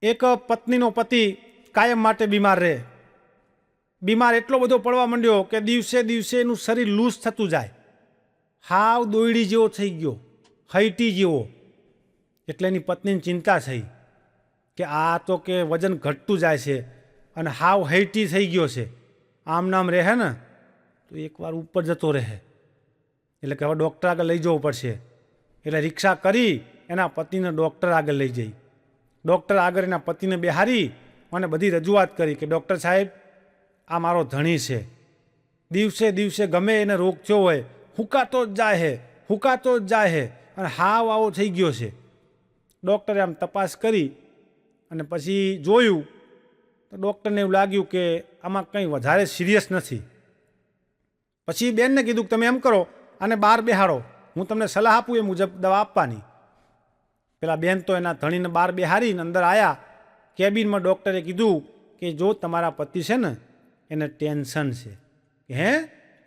એક પત્નીનો પતિ કાયમ માટે બીમાર રહે. બીમાર એટલો બધો પડવા માંડ્યો કે દિવસે દિવસે એનું શરીર લૂઝ થતું જાય, હાવ દોયડી જેવો થઈ ગયો, હૈટી જેવો. એટલે એની પત્નીને ચિંતા થઈ કે આ તો કે વજન ઘટતું જાય છે અને હાવ હૈટી થઈ ગયો છે, આમ નામ રહે ને તો એકવાર ઉપર જતો રહે. એટલે કે હવે ડૉક્ટર આગળ લઈ જવું પડશે. એટલે રિક્ષા કરી એના પતિને ડૉક્ટર આગળ લઈ જઈ. ડૉક્ટર આગળ એના પતિને બેહારી અને બધી રજૂઆત કરી કે ડૉક્ટર સાહેબ, આ મારો ધણી છે, દિવસે દિવસે ગમે એને રોગ થયો હોય હુકાતો જ જાય છે, હુકાતો જ જાય છે અને હાવ આવો થઈ ગયો છે. ડૉક્ટરે આમ તપાસ કરી અને પછી જોયું તો ડૉક્ટરને એવું લાગ્યું કે આમાં કંઈ વધારે સિરિયસ નથી. પછી બેનને કીધું કે તમે એમ કરો, આને બહાર બેહાડો, હું તમને સલાહ આપું એ મુજબ દવા આપવાની. પેલા બેન તો એના ધણીને બહાર બેહારીને અંદર આવ્યા. કેબિનમાં ડૉક્ટરે કીધું કે જો તમારા પતિ છે ને એને ટેન્શન છે. હે,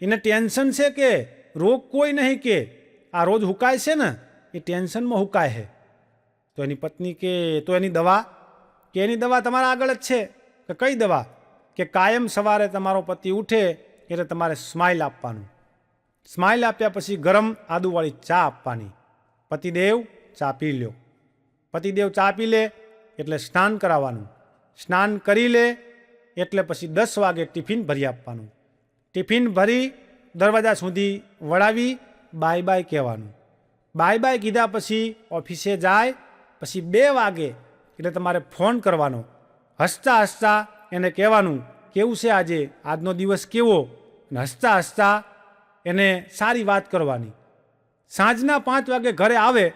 એને ટેન્શન છે કે રોગ કોઈ નહીં, કે આ રોજ હુકાય છે ને એ ટેન્શનમાં હુકાય છે. તો એની પત્ની કે તો એની દવા, કે એની દવા તમારા આગળ જ છે. કે કઈ દવા? કે કાયમ સવારે તમારો પતિ ઉઠે એટલે તમારે સ્માઇલ આપવાનું. સ્માઇલ આપ્યા પછી ગરમ આદુવાળી ચા આપવાની. પતિદેવ ચા પી લ્યો. પતિદેવ ચા પી લે એટલે સ્નાન કરાવવાનું. સ્નાન કરી લે એટલે પછી 10 વાગે ટિફિન ભરી આપવાનું. ટિફિન ભરી દરવાજા સુધી વળાવી બાય બાય કહેવાનું. બાય બાય કીધા પછી ઓફિસે જાય. પછી 2 વાગે એટલે તમારે ફોન કરવાનો. હસતા હસતા એને કહેવાનું કેવું છે આજે, આજનો દિવસ કેવો, અને હસતા હસતા એને સારી વાત કરવાની. સાંજના 5 વાગે ઘરે આવે,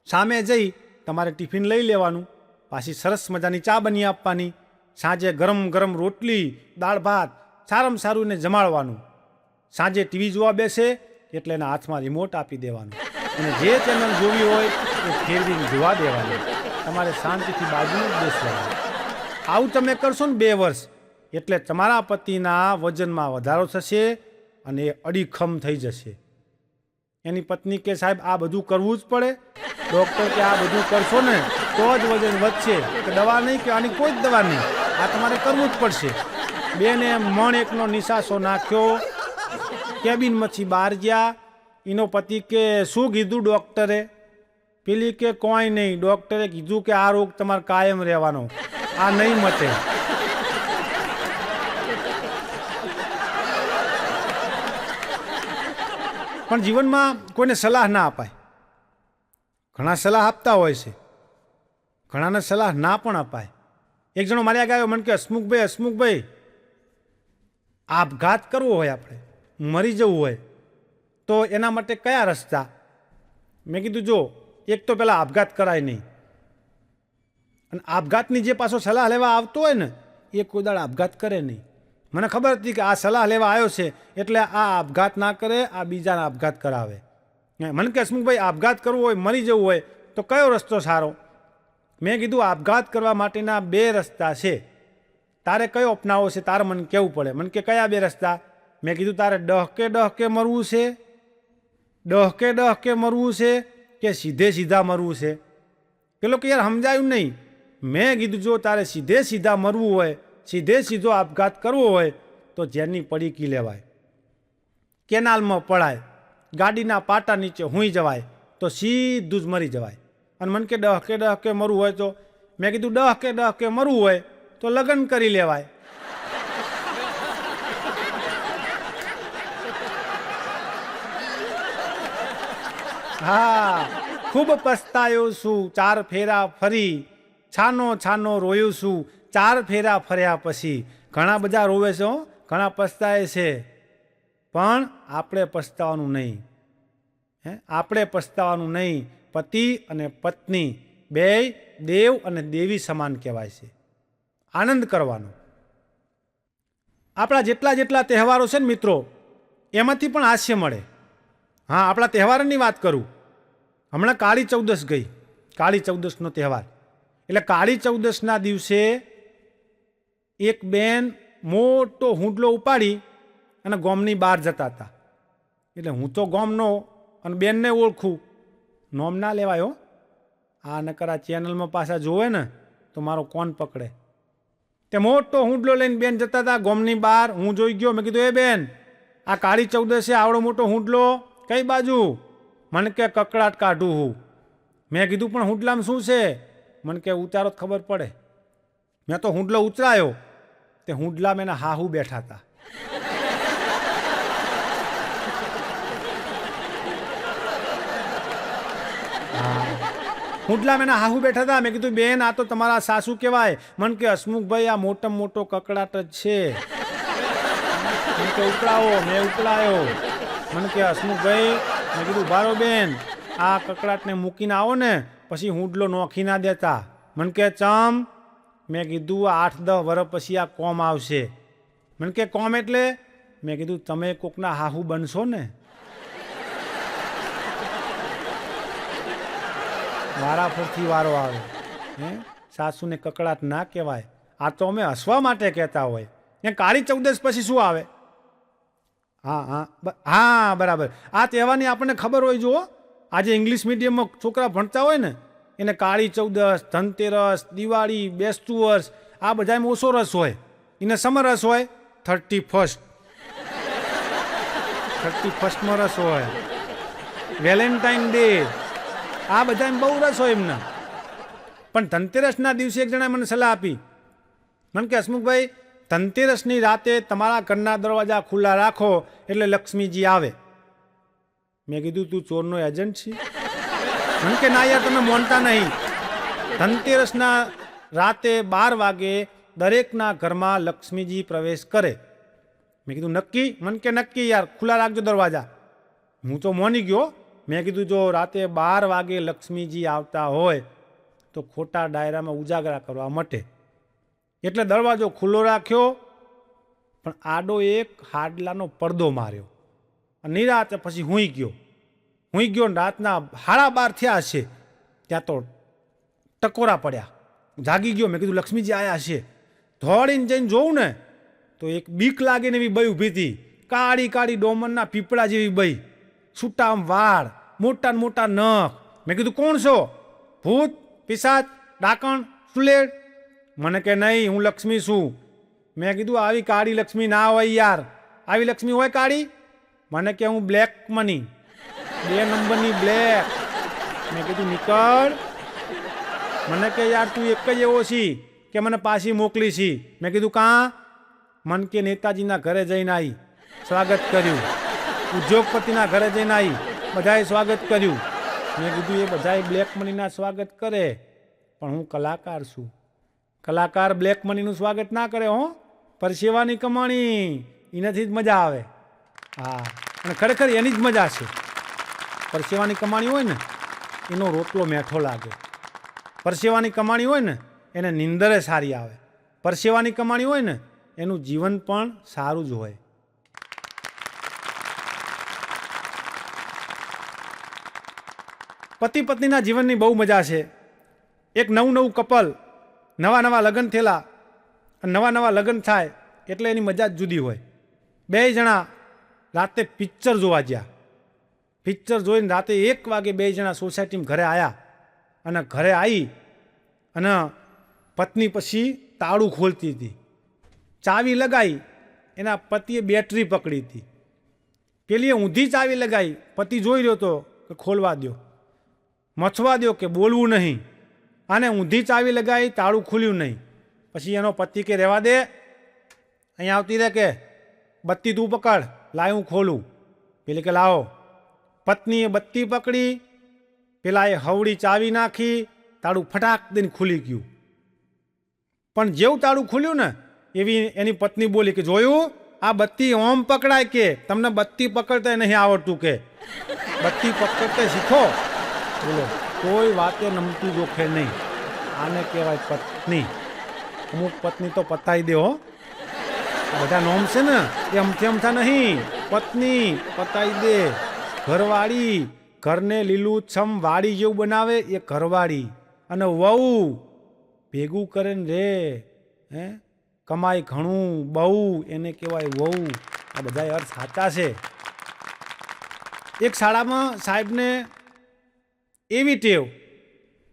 સામે જઈ તમારે ટિફિન લઈ લેવાનું. પાછી સરસ મજાની ચા બની આપવાની. સાંજે ગરમ ગરમ રોટલી, દાળ ભાત સારામાં સારું એને જમાડવાનું. સાંજે ટીવી જોવા બેસે એટલે એના હાથમાં રિમોટ આપી દેવાનું અને જે ચેનલ જોવી હોય એ ફેરવીને જોવા દેવાની. તમારે શાંતિથી બાજુમાં જ બેસવાનું. આવું તમે કરશો ને 2 વર્ષ એટલે તમારા પતિના વજનમાં વધારો થશે અને એ અડીખમ થઈ જશે. એની પત્ની કે સાહેબ આ બધું કરવું જ પડે? ડૉક્ટર કે આ બધું કરશો ને તો જ વજન વધશે, કે દવા નહીં, કે આની કોઈ જ દવા નહીં, આ તમારે કરવું જ પડશે. બેને મણ એકનો નિશાસો નાખ્યો. કેબિનમાંથી બહાર ગયા. એનો પતિ કે શું કીધું ડૉક્ટરે? પેલી કે કોઈ નહીં, ડૉક્ટરે કીધું કે આ રોગ તમારે કાયમ રહેવાનો, આ નહીં મટે. પણ જીવનમાં કોઈને સલાહ ના અપાય. ઘણા સલાહ આપતા હોય છે, ઘણાને સલાહ ના પણ અપાય. એક જણો મારી આગળ આવ્યો, મને કે હસમુખભાઈ આપઘાત કરવો હોય, આપણે મરી જવું હોય તો એના માટે કયા રસ્તા? મેં કીધું જો, એક તો પહેલાં આપઘાત કરાય નહીં. અને આપઘાતની જે પાછો સલાહ લેવા આવતો હોય ને એ કોઈ દાડ આપઘાત કરે નહીં. મને ખબર હતી કે આ સલાહ લેવા આવ્યો છે એટલે આ આપઘાત ના કરે, આ બીજાના આપઘાત કરાવે. મને કે હસમુખભાઈ આપઘાત કરવો હોય, મરી જવું હોય તો કયો રસ્તો સારો? મેં કીધું આપઘાત કરવા માટેના 2 રસ્તા છે, તારે કયો અપનાવો છે તારે મને કહેવું પડે. મને કે કયા 2 રસ્તા? મેં કીધું તારે ડહકે મરવું છે, ડહકે મરવું છે કે સીધા મરવું છે? પેલો કે યાર સમજાયું નહીં. મેં કીધું જો તારે સીધા મરવું હોય, સીધો આપઘાત કરવો હોય તો જેની પડીકી લેવાય, કેનાલમાં પડાય, ગાડીના પાટા નીચે હુંઈ જવાય તો સીધું જ મરી જવાય. અને મને કે ડહકે મરવું હોય તો? મેં કીધું ડહકે મરવું હોય તો લગ્ન કરી લેવાય. હા, ખૂબ પસ્તાયો છું 4 ફેરા ફરી, છાનો રોયું છું 4 ફેરા ફર્યા પછી. ઘણા બધા રોવે છે, ઘણા પસ્તાય છે, પણ આપણે પસ્તાવાનું નહીં. આપણે પસ્તાવાનું નહીં. પતિ અને પત્ની બેય દેવ અને દેવી સમાન કહેવાય છે. આનંદ કરવાનો. આપણા જેટલા તહેવારો છે ને મિત્રો, એમાંથી પણ હાસ્ય મળે. હા, આપણા તહેવારોની વાત કરું. હમણાં કાળી ચૌદશ ગઈ, કાળી ચૌદશનો તહેવાર. એટલે કાળી ચૌદશના દિવસે એક બેન મોટો હુંડલો ઉપાડી અને ગામની બહાર જતા હતા. એટલે હું તો ગામનો અને બેનને ઓળખું, નોમ ના લેવાયો. આ નકર આ ચેનલમાં પાછા જોવે ને તો મારો કોણ પકડે? તે મોટો હુંડલો લઈને બેન જતા હતા ગોમની બહાર. હું જોઈ ગયો. મેં કીધું, એ બેન, આ કાળી ચૌદસે આવડો મોટો હુંડલો કઈ બાજુ? મને કે કકડાટ કાઢું હું. મેં કીધું, પણ હુંડલામાં શું છે? મને કે ઉતારો જ ખબર પડે. મેં તો હુંડલો ઉતરાયો, તે હુંડલામાં એના હાહુ બેઠા હતા. હુંડલામાં એના હાહુ બેઠા હતા. મેં કીધું, બેન, આ તો તમારા સાસુ કહેવાય. મને કે હસમુખભાઈ, આ મોટામાં મોટો કકડાટ જ છે. મને કે ઉપડાવો. મેં ઉપડાયો. મને કે હસમુખભાઈ, મેં કીધું, ભારો બેન, આ કકડાટને મૂકીને આવો ને પછી હુંડલો નોખી ના દેતા. મને કે ચમ? મેં કીધું, 8-10 વર્ષ પછી આ કોમ આવશે. મને કે કોમ એટલે? મેં કીધું, તમે કોકના હાહુ બનશો ને. વારા ફરથી વારો આવે. હે, સાસુને કકડાટ ના કહેવાય. આ તો અમે હસવા માટે કહેતા હોય. એ કાળી ચૌદસ પછી શું આવે? હા, બરાબર. આ તહેવારની આપણને ખબર હોય. જુઓ, આજે ઇંગ્લિશ મીડિયમમાં છોકરા ભણતા હોય ને, એને કાળી ચૌદસ, ધનતેરસ, દિવાળી, બેસતું વર્ષ, આ બધામાં ઓછો રસ હોય. એને સમર રસ હોય 31st રસ હોય. વેલેન્ટાઇન ડે, આ બધામાં બહુ રસ હોય એમને. પણ ધનતેરસના દિવસે એક જણાએ મને સલાહ આપી. મને કે હસમુખભાઈ, ધનતેરસની રાતે તમારા ઘરના દરવાજા ખુલ્લા રાખો એટલે લક્ષ્મીજી આવે. મેં કીધું, તું ચોરનો એજન્ટ છે? મને કે ના યાર, તમે માનતા નહીં. ધનતેરસના રાતે 12 વાગે દરેકના ઘરમાં લક્ષ્મીજી પ્રવેશ કરે. મેં કીધું, નક્કી? મને કે નક્કી યાર, ખુલ્લા રાખજો દરવાજા. હું તો મોની ગયો. મેં કીધું, જો રાતે 12 વાગે લક્ષ્મીજી આવતા હોય તો ખોટા ડાયરામાં ઉજાગરા કરવા માટે એટલે દરવાજો ખુલ્લો રાખ્યો, પણ આડો એક હાડલાનો પડદો માર્યો. નિરાતે પછી હુંઈ ગયો. રાતના 12:30 થયા હશે. ત્યાં તો ટકોરા પડ્યા. જાગી ગયો. મેં કીધું, લક્ષ્મીજી આવ્યા હશે. દોડીને જઈને જોઉં ને તો એક બીક લાગે ને એવી બઈ ઊભી હતી. કાળી કાળી ડોમરના પીપળા જેવી બઈ, છૂટા વાળ, મોટા મોટા નખ. મેં કીધું, કોણ છો? ભૂત, પિશાચ, ડાકણ, સુલેડ? મને કે નહીં, હું લક્ષ્મી છું. મેં કીધું, આવી કાળી લક્ષ્મી ના હોય યાર. આવી લક્ષ્મી હોય કાળી? મને કે હું બ્લેક મની, 2 નંબરની બ્લેક. મેં કીધું, નીકળ. મને કે યાર, તું એક જ એવો છી કે મને પાછી મોકલી છી. મેં કીધું, કાં? મન કે નેતાજીના ઘરે જઈને આવી, સ્વાગત કર્યું. ઉદ્યોગપતિના ઘરે જઈને આવી, બધાએ સ્વાગત કર્યું. મેં કીધું, એ બધાએ બ્લેક મનીના સ્વાગત કરે, પણ હું કલાકાર છું. કલાકાર બ્લેક મનીનું સ્વાગત ના કરે. હો, પરસેવાની કમાણી, એનાથી જ મજા આવે. હા, અને ખરેખર એની જ મજા છે. પરસેવાની કમાણી હોય ને એનો રોટલો મેઠો લાગે. પરસેવાની કમાણી હોય ને એને નિંદરે સારી આવે. પરસેવાની કમાણી હોય ને એનું જીવન પણ સારું જ હોય. પતિ પત્નીના જીવનની બહુ મજા છે. એક નવું કપલ, નવા લગ્ન થયેલા, નવા લગ્ન થાય એટલે એની મજા જ જુદી હોય. 2 જણા રાતે પિક્ચર જોવા ગયા. પિક્ચર જોઈને રાતે 1 વાગે 2 જણા સોસાયટીમાં ઘરે આવ્યા. અને ઘરે આવી અને પત્ની પછી તાળું ખોલતી હતી. ચાવી લગાવી, એના પતિએ બેટરી પકડી હતી. પેલીએ ઊંધી ચાવી લગાવી. પતિ જોઈ રહ્યો હતો કે ખોલવા દો, મથવા દો કે બોલવું નહીં. આને ઊંધી ચાવી લગાવી, તાળું ખુલ્યું નહીં. પછી એનો પતિ કે રહેવા દે, અહીંયા આવતી રહે, કે બત્તી તું પકડ, લાય હું ખોલું. પેલી કે લાવો. પત્નીએ બત્તી પકડી, પેલાએ હવડી ચાવી નાખી, તાળું ફટાક દઈને ખુલી ગયું. પણ જેવું તાળું ખુલ્યું ને એવી એની પત્ની બોલી કે જોયું, આ બત્તી ઓમ પકડાય, કે તમને બત્તી પકડતા નહીં આવડતું, કે બત્તી પકડતા શીખો. બોલો, કોઈ વાતે નમતું જોખે નહીં. આને કહેવાય પત્ની. અમુક પત્ની તો પતાઈ દે. હો, બધા નોમ છે ને એ અમથા નહીં. પત્ની પતાઈ દે. ઘરવાળી, ઘરને લીલું છમ વાડી જેવું બનાવે એ ઘરવાળી. અને વહુ ભેગું કરે ને રે, હે, કમાય ઘણું બહુ, એને કહેવાય વહુ. આ બધા અર્થ સાચા છે. એક શાળામાં સાહેબને એવી ટેવ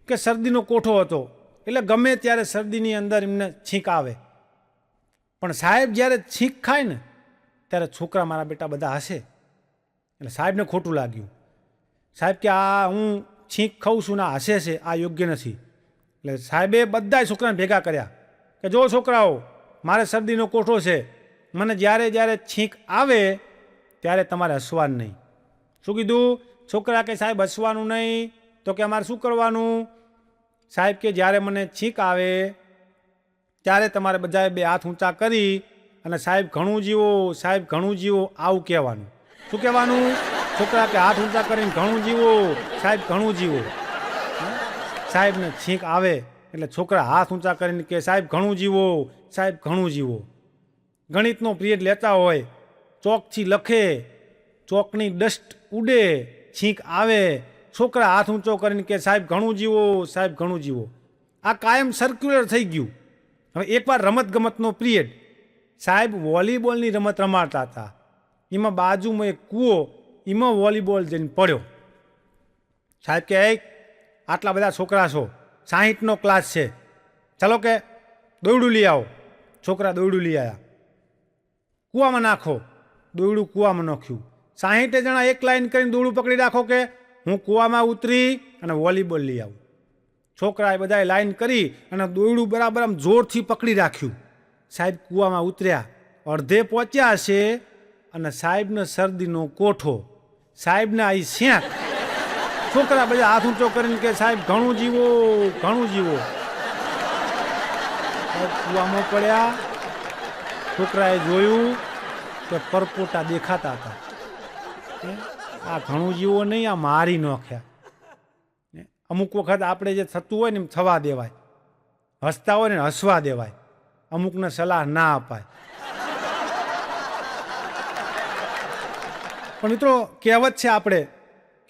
કે શરદીનો કોઠો હતો એટલે ગમે ત્યારે શરદીની અંદર એમને છીંક આવે. પણ સાહેબ જ્યારે છીંક ખાય ને ત્યારે છોકરા મારા બેટા બધા હસે. એટલે સાહેબને ખોટું લાગ્યું. સાહેબ કે આ હું છીંક ખાઉં છું ને હસે છે, આ યોગ્ય નથી. એટલે સાહેબે બધા છોકરાને ભેગા કર્યા કે જો છોકરાઓ, મારે શરદીનો કોઠો છે, મને જ્યારે જ્યારે છીંક આવે ત્યારે તમારે હસવાનું નહીં. શું કીધું? છોકરા કે સાહેબ હસવાનું નહીં. તો કે અમારે શું કરવાનું? સાહેબ કે જ્યારે મને છીંક આવે ત્યારે તમારે બધાએ બે હાથ ઊંચા કરી અને સાહેબ ઘણું જીવો, સાહેબ ઘણું જીવો, આવું કહેવાનું. શું કહેવાનું? છોકરા કે હાથ ઊંચા કરીને ઘણું જીવો, સાહેબ ઘણું જીવો. સાહેબને છીંક આવે એટલે છોકરા હાથ ઊંચા કરીને કે સાહેબ ઘણું જીવો, સાહેબ ઘણું જીવો. ગણિતનો પિરિયડ લેતા હોય, ચોકથી લખે, ચોકની ડસ્ટ ઉડે, છીંક આવે, છોકરા હાથ ઊંચો કરીને કે સાહેબ ઘણું જીવો, સાહેબ ઘણું જીવો. આ કાયમ સર્ક્યુલર થઈ ગયું. હવે એકવાર રમતગમતનો પિરિયડ, સાહેબ વોલીબોલની રમત રમાડતા હતા. એમાં બાજુમાં એક કૂવો, એમાં વોલીબોલ જઈને પડ્યો. સાહેબ કે આટલા બધા છોકરા છો, 60નો ક્લાસ છે, ચાલો કે દોયડું લઈ આવો. છોકરા દોયડું લઈ આવ્યા. કૂવામાં નાખો. દોયડું કૂવામાં નાખ્યું. 60 જણા એક લાઈન કરીને દોયડું પકડી રાખો કે હું કૂવામાં ઉતરી અને વોલીબોલ લઈ આવું. છોકરાએ બધાએ લાઈન કરી અને દોયડું બરાબર આમ જોરથી પકડી રાખ્યું. સાહેબ કૂવામાં ઉતર્યા, અડધે પહોંચ્યા હશે અને સાહેબને શરદીનો કોઠો, સાહેબને આવી શેક. છોકરા બધા હાથ ઊંચો કરીને કે સાહેબ ઘણું જીવો, ઘણું જીવો. કૂવામાં પડ્યા. છોકરાએ જોયું કે પરપોટા દેખાતા હતા. આ ઘણું જીવો નહીં, આ મારી નાખ્યા. અમુક વખત આપણે જે થતું હોય ને એમ થવા દેવાય, હસતા હોય ને હસવા દેવાય, અમુકને સલાહ ના અપાય. પણ મિત્રો કહેવત છે આપણે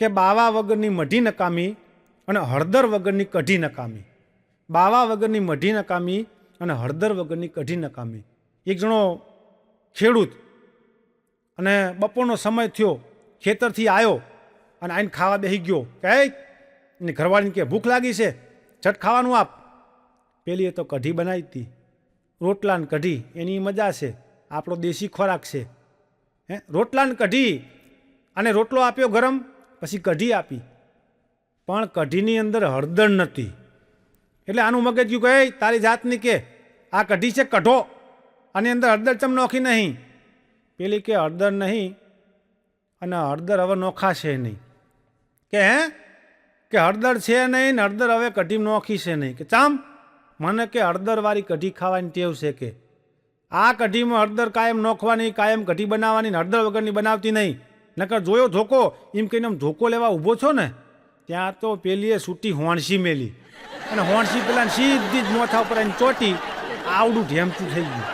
કે બાવા વગરની મઢી નકામી અને હળદર વગરની કઢી નકામી. બાવા વગરની મઢી નકામી અને હળદર વગરની કઢી નકામી. એક જણો ખેડૂત અને બપોરનો સમય થયો, ખેતરથી આવ્યો અને આઈને ખાવા બેસી ગયો. કે એની ઘરવાળીને કે ભૂખ લાગી છે, ઝટ ખાવાનું આપ. પેલીએ તો કઢી બનાવી હતી, રોટલા ને કઢી, એની મજા છે, આપણો દેશી ખોરાક છે. રોટલા ને કઢી અને રોટલો આપ્યો ગરમ, પછી કઢી આપી, પણ કઢીની અંદર હળદર નથી. એટલે આનું મગજ ગયું કે તારી જાતની કે આ કઢી છે કઢો, આની અંદર હળદર ચમ નોખી નહીં. પેલી કે હળદર નહીં અને હળદર હવે નોખાશે નહીં. કે કે હળદર છે નહીં ને હળદર હવે કઢી નોખી છે નહીં. કે ચામ મને કે હળદરવાળી કઢી ખાવાની ટેવ છે. કે આ કઢીમાં હળદર કાયમ નોખવાની, કાયમ કઢી બનાવવાની, હળદર વગરની બનાવતી નહીં. નકર જોયો ધોકો, એમ કહીને આમ ધોકો લેવા ઊભો છો ને ત્યાં તો પેલીએ સૂટી હોણસી મેલી અને હોણસી પેલા સીધી જ મોથા ઉપર આવીને ચોટી, આવડું ઢેમતું થઈ ગયું.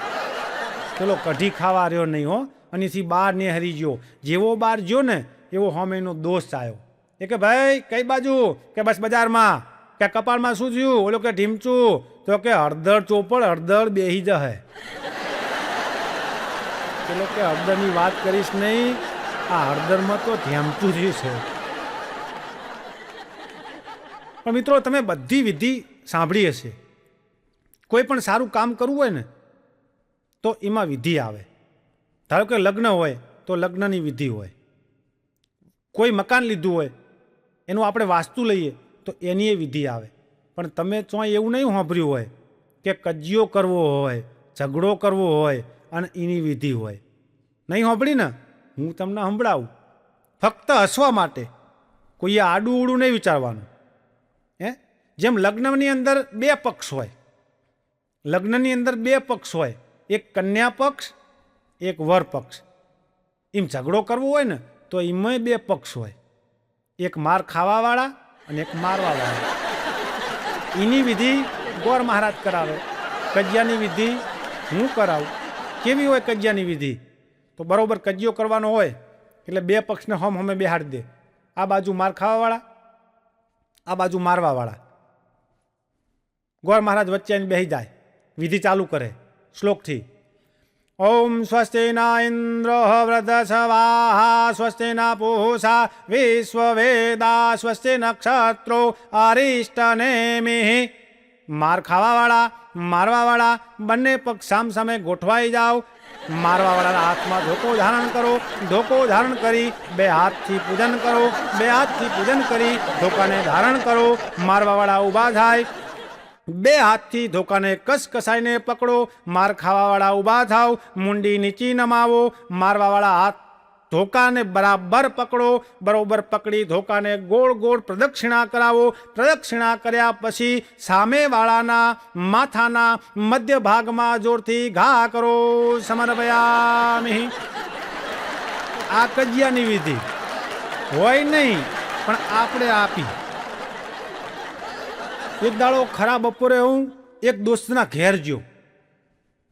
પેલો કઢી ખાવા રહ્યો નહીં હો, અનેથી બહાર નેહરી ગયો. જેવો બહાર ગયો ને એવો હોમેનો દોસ્ત આવ્યો. એ કે ભાઈ કઈ બાજુ? કે બસ બજારમાં. કે કપાળમાં શું થયું? ઓલો કે ઢીમચું. તો કે હળદર ચોપડ, હળદર બેહી જહે. પેલો કે હળદરની વાત કરીશ નહીં, આ હળદરમાં તો ધ્યામતું જ છે. પણ મિત્રો તમે બધી વિધિ સાંભળી હશે. કોઈ પણ સારું કામ કરવું હોય ને તો એમાં વિધિ આવે. ધારો કે લગ્ન હોય તો લગ્નની વિધિ હોય. કોઈ મકાન લીધું હોય એનું આપણે વાસ્તુ લઈએ તો એની એ વિધિ આવે. પણ તમે ચોય એવું નહીં સાંભળ્યું હોય કે કજિયો કરવો હોય, ઝઘડો કરવો હોય અને એની વિધિ હોય. નહીં સાંભળી ને? હું તમને સંભળાવું. ફક્ત હસવા માટે. કોઈએ આડું ઉડું નહીં વિચારવાનું. જેમ લગ્નની અંદર બે પક્ષ હોય, લગ્નની અંદર બે પક્ષ હોય, એક કન્યા પક્ષ, એક વર પક્ષ. એમ ઝઘડો કરવો હોય ને તો એમાં બે પક્ષ હોય, એક માર ખાવાવાળા અને એક મારવાવાળા. એની વિધિ ગોર મહારાજ કરાવે, કજિયાની વિધિ હું કરાવું. કેવી હોય કજિયાની વિધિ? તો બરાબર કજિયો કરવાનો હોય એટલે બે પક્ષને હમે બેહાડી દે. આ બાજુ માર ખાવાવાળા, આ બાજુ મારવાવાળા. ગોર મહારાજ વચ્ચે બેસી જાય, વિધિ ચાલુ કરે શ્લોકથી. ઓમ સ્વસ્તિ ના ઇન્દ્ર વૃધસ્વાહા સ્વસ્તિ ના પૂષા વિશ્વવેદા સ્વસ્તિ નક્ષત્રો અરિષ્ટનેમિ. માર ખાવાવાળા મારવાવાળા બંને પગ સામ સામે ગોઠવાઈ જાઓ. મારવાવાળાના હાથમાં ધોકો ધારણ કરો. ધોકો ધારણ કરી બે હાથથી પૂજન કરો. બે હાથથી પૂજન કરી ધોકાને ધારણ કરો. મારવાવાળા ઊભા થાય. બે હાથથી ધોકાને કસાઈને પકડો. માર ખાવાવાળા ઊભા થાવ. મુંડી નીચી નમાવો. મારવાવાળા હાથ ધોકાને બરાબર પકડો. બરોબર પકડી ધોકાને ગોળ ગોળ પ્રદક્ષિણા કરાવો. પ્રદક્ષિણા કર્યા પછી સામેવાળાના માથાના મધ્ય ભાગમાં જોરથી ઘા કરો. સમર્પયામિ. આ કજિયાની વિધિ હોય નહીં, પણ આપણે આપી. એક દાડો ખરા બપોરે હું એક દોસ્તના ઘેર ગયો.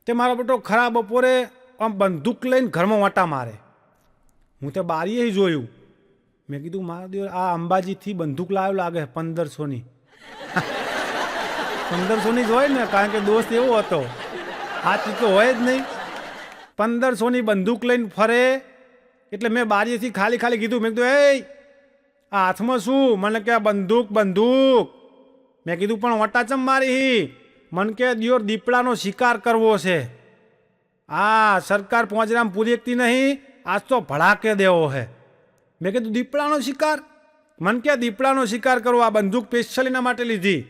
તે મારો બેટો ખરા બપોરે આમ બંદૂક લઈને ઘરમાં વાટા મારે. હું તે બારીએ જોયું. મેં કીધું મારા દેવ આ અંબાજીથી બંદૂક લાવ્યો લાગે 1500ની. 1500ની જ હોય ને, કારણ કે દોસ્ત એવો હતો. આ ચીજ તો હોય જ નહીં. 1500ની બંદૂક લઈને ફરે. એટલે મેં બારીએથી ખાલી કીધું. મેં કીધું એ આ હાથમાં શું? મને કે બંદૂક. મેં કીધું પણ વટાચમ મારી. મન કે દિયોર દીપડાનો શિકાર કરવો છે. આ સરકાર પહોંચરામ પૂરી એકતી નહીં, આજ તો ભડાકે દેવો હે. મેં કીધું દીપડાનો શિકાર? મન કે દીપડાનો શિકાર કરવો. આ બંદૂક સ્પેશિયલીના માટે લીધી.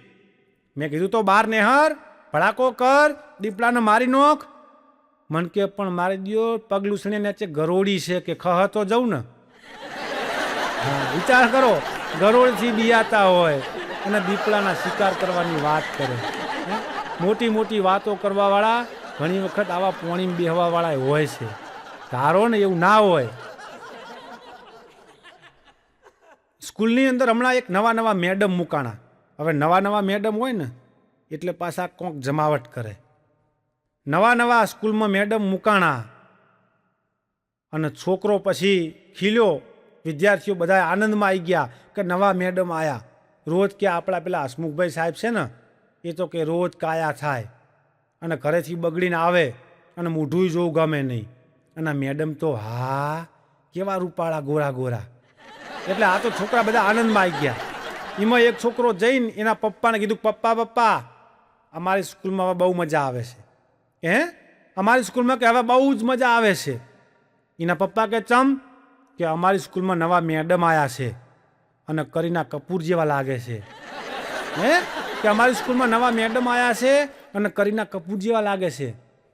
મેં કીધું તો બહાર નેહર, ભડાકો કર, દીપડાને મારી નોખ. મન કે પણ મારી દિયો પગલુસણી નીચે ગરોળી છે કે ખહ તો જવું ને. હા, વિચાર કરો, ગરોળથી બિયાતા હોય અને દીપડાના શિકાર કરવાની વાત કરે. મોટી મોટી વાતો કરવાવાળા ઘણી વખત આવા પોણીમાં બેહવાવાળા હોય છે. ધારો ને એવું ના હોય. સ્કૂલની અંદર હમણાં એક નવા મેડમ મૂકાણા. હવે નવા મેડમ હોય ને એટલે પાછા કોંક જમાવટ કરે. નવા સ્કૂલમાં મેડમ મૂકાણા અને છોકરો પછી ખીલ્યો. વિદ્યાર્થીઓ બધા આનંદમાં આવી ગયા કે નવા મેડમ આવ્યા. રોજ કે આપણા પેલા હસમુખભાઈ સાહેબ છે ને, એ તો કે રોજ કાયા થાય અને ઘરેથી બગડીને આવે અને મોઢું જોવું ગમે નહીં. અને મેડમ તો હા કેવા રૂપાળા ગોરા. એટલે આ તો છોકરા બધા આનંદમાં આવી ગયા. એમાં એક છોકરો જઈને એના પપ્પાને કીધું, પપ્પા અમારી સ્કૂલમાં હવે બહુ મજા આવે છે. અમારી સ્કૂલમાં કે હવે બહુ જ મજા આવે છે. એના પપ્પા કે ચમ? કે અમારી સ્કૂલમાં નવા મેડમ આવ્યા છે અને કરીના કપૂર જેવા લાગે છે. કે અમારી સ્કૂલમાં નવા મેડમ આવ્યા છે અને કરીના કપૂર જેવા લાગે છે.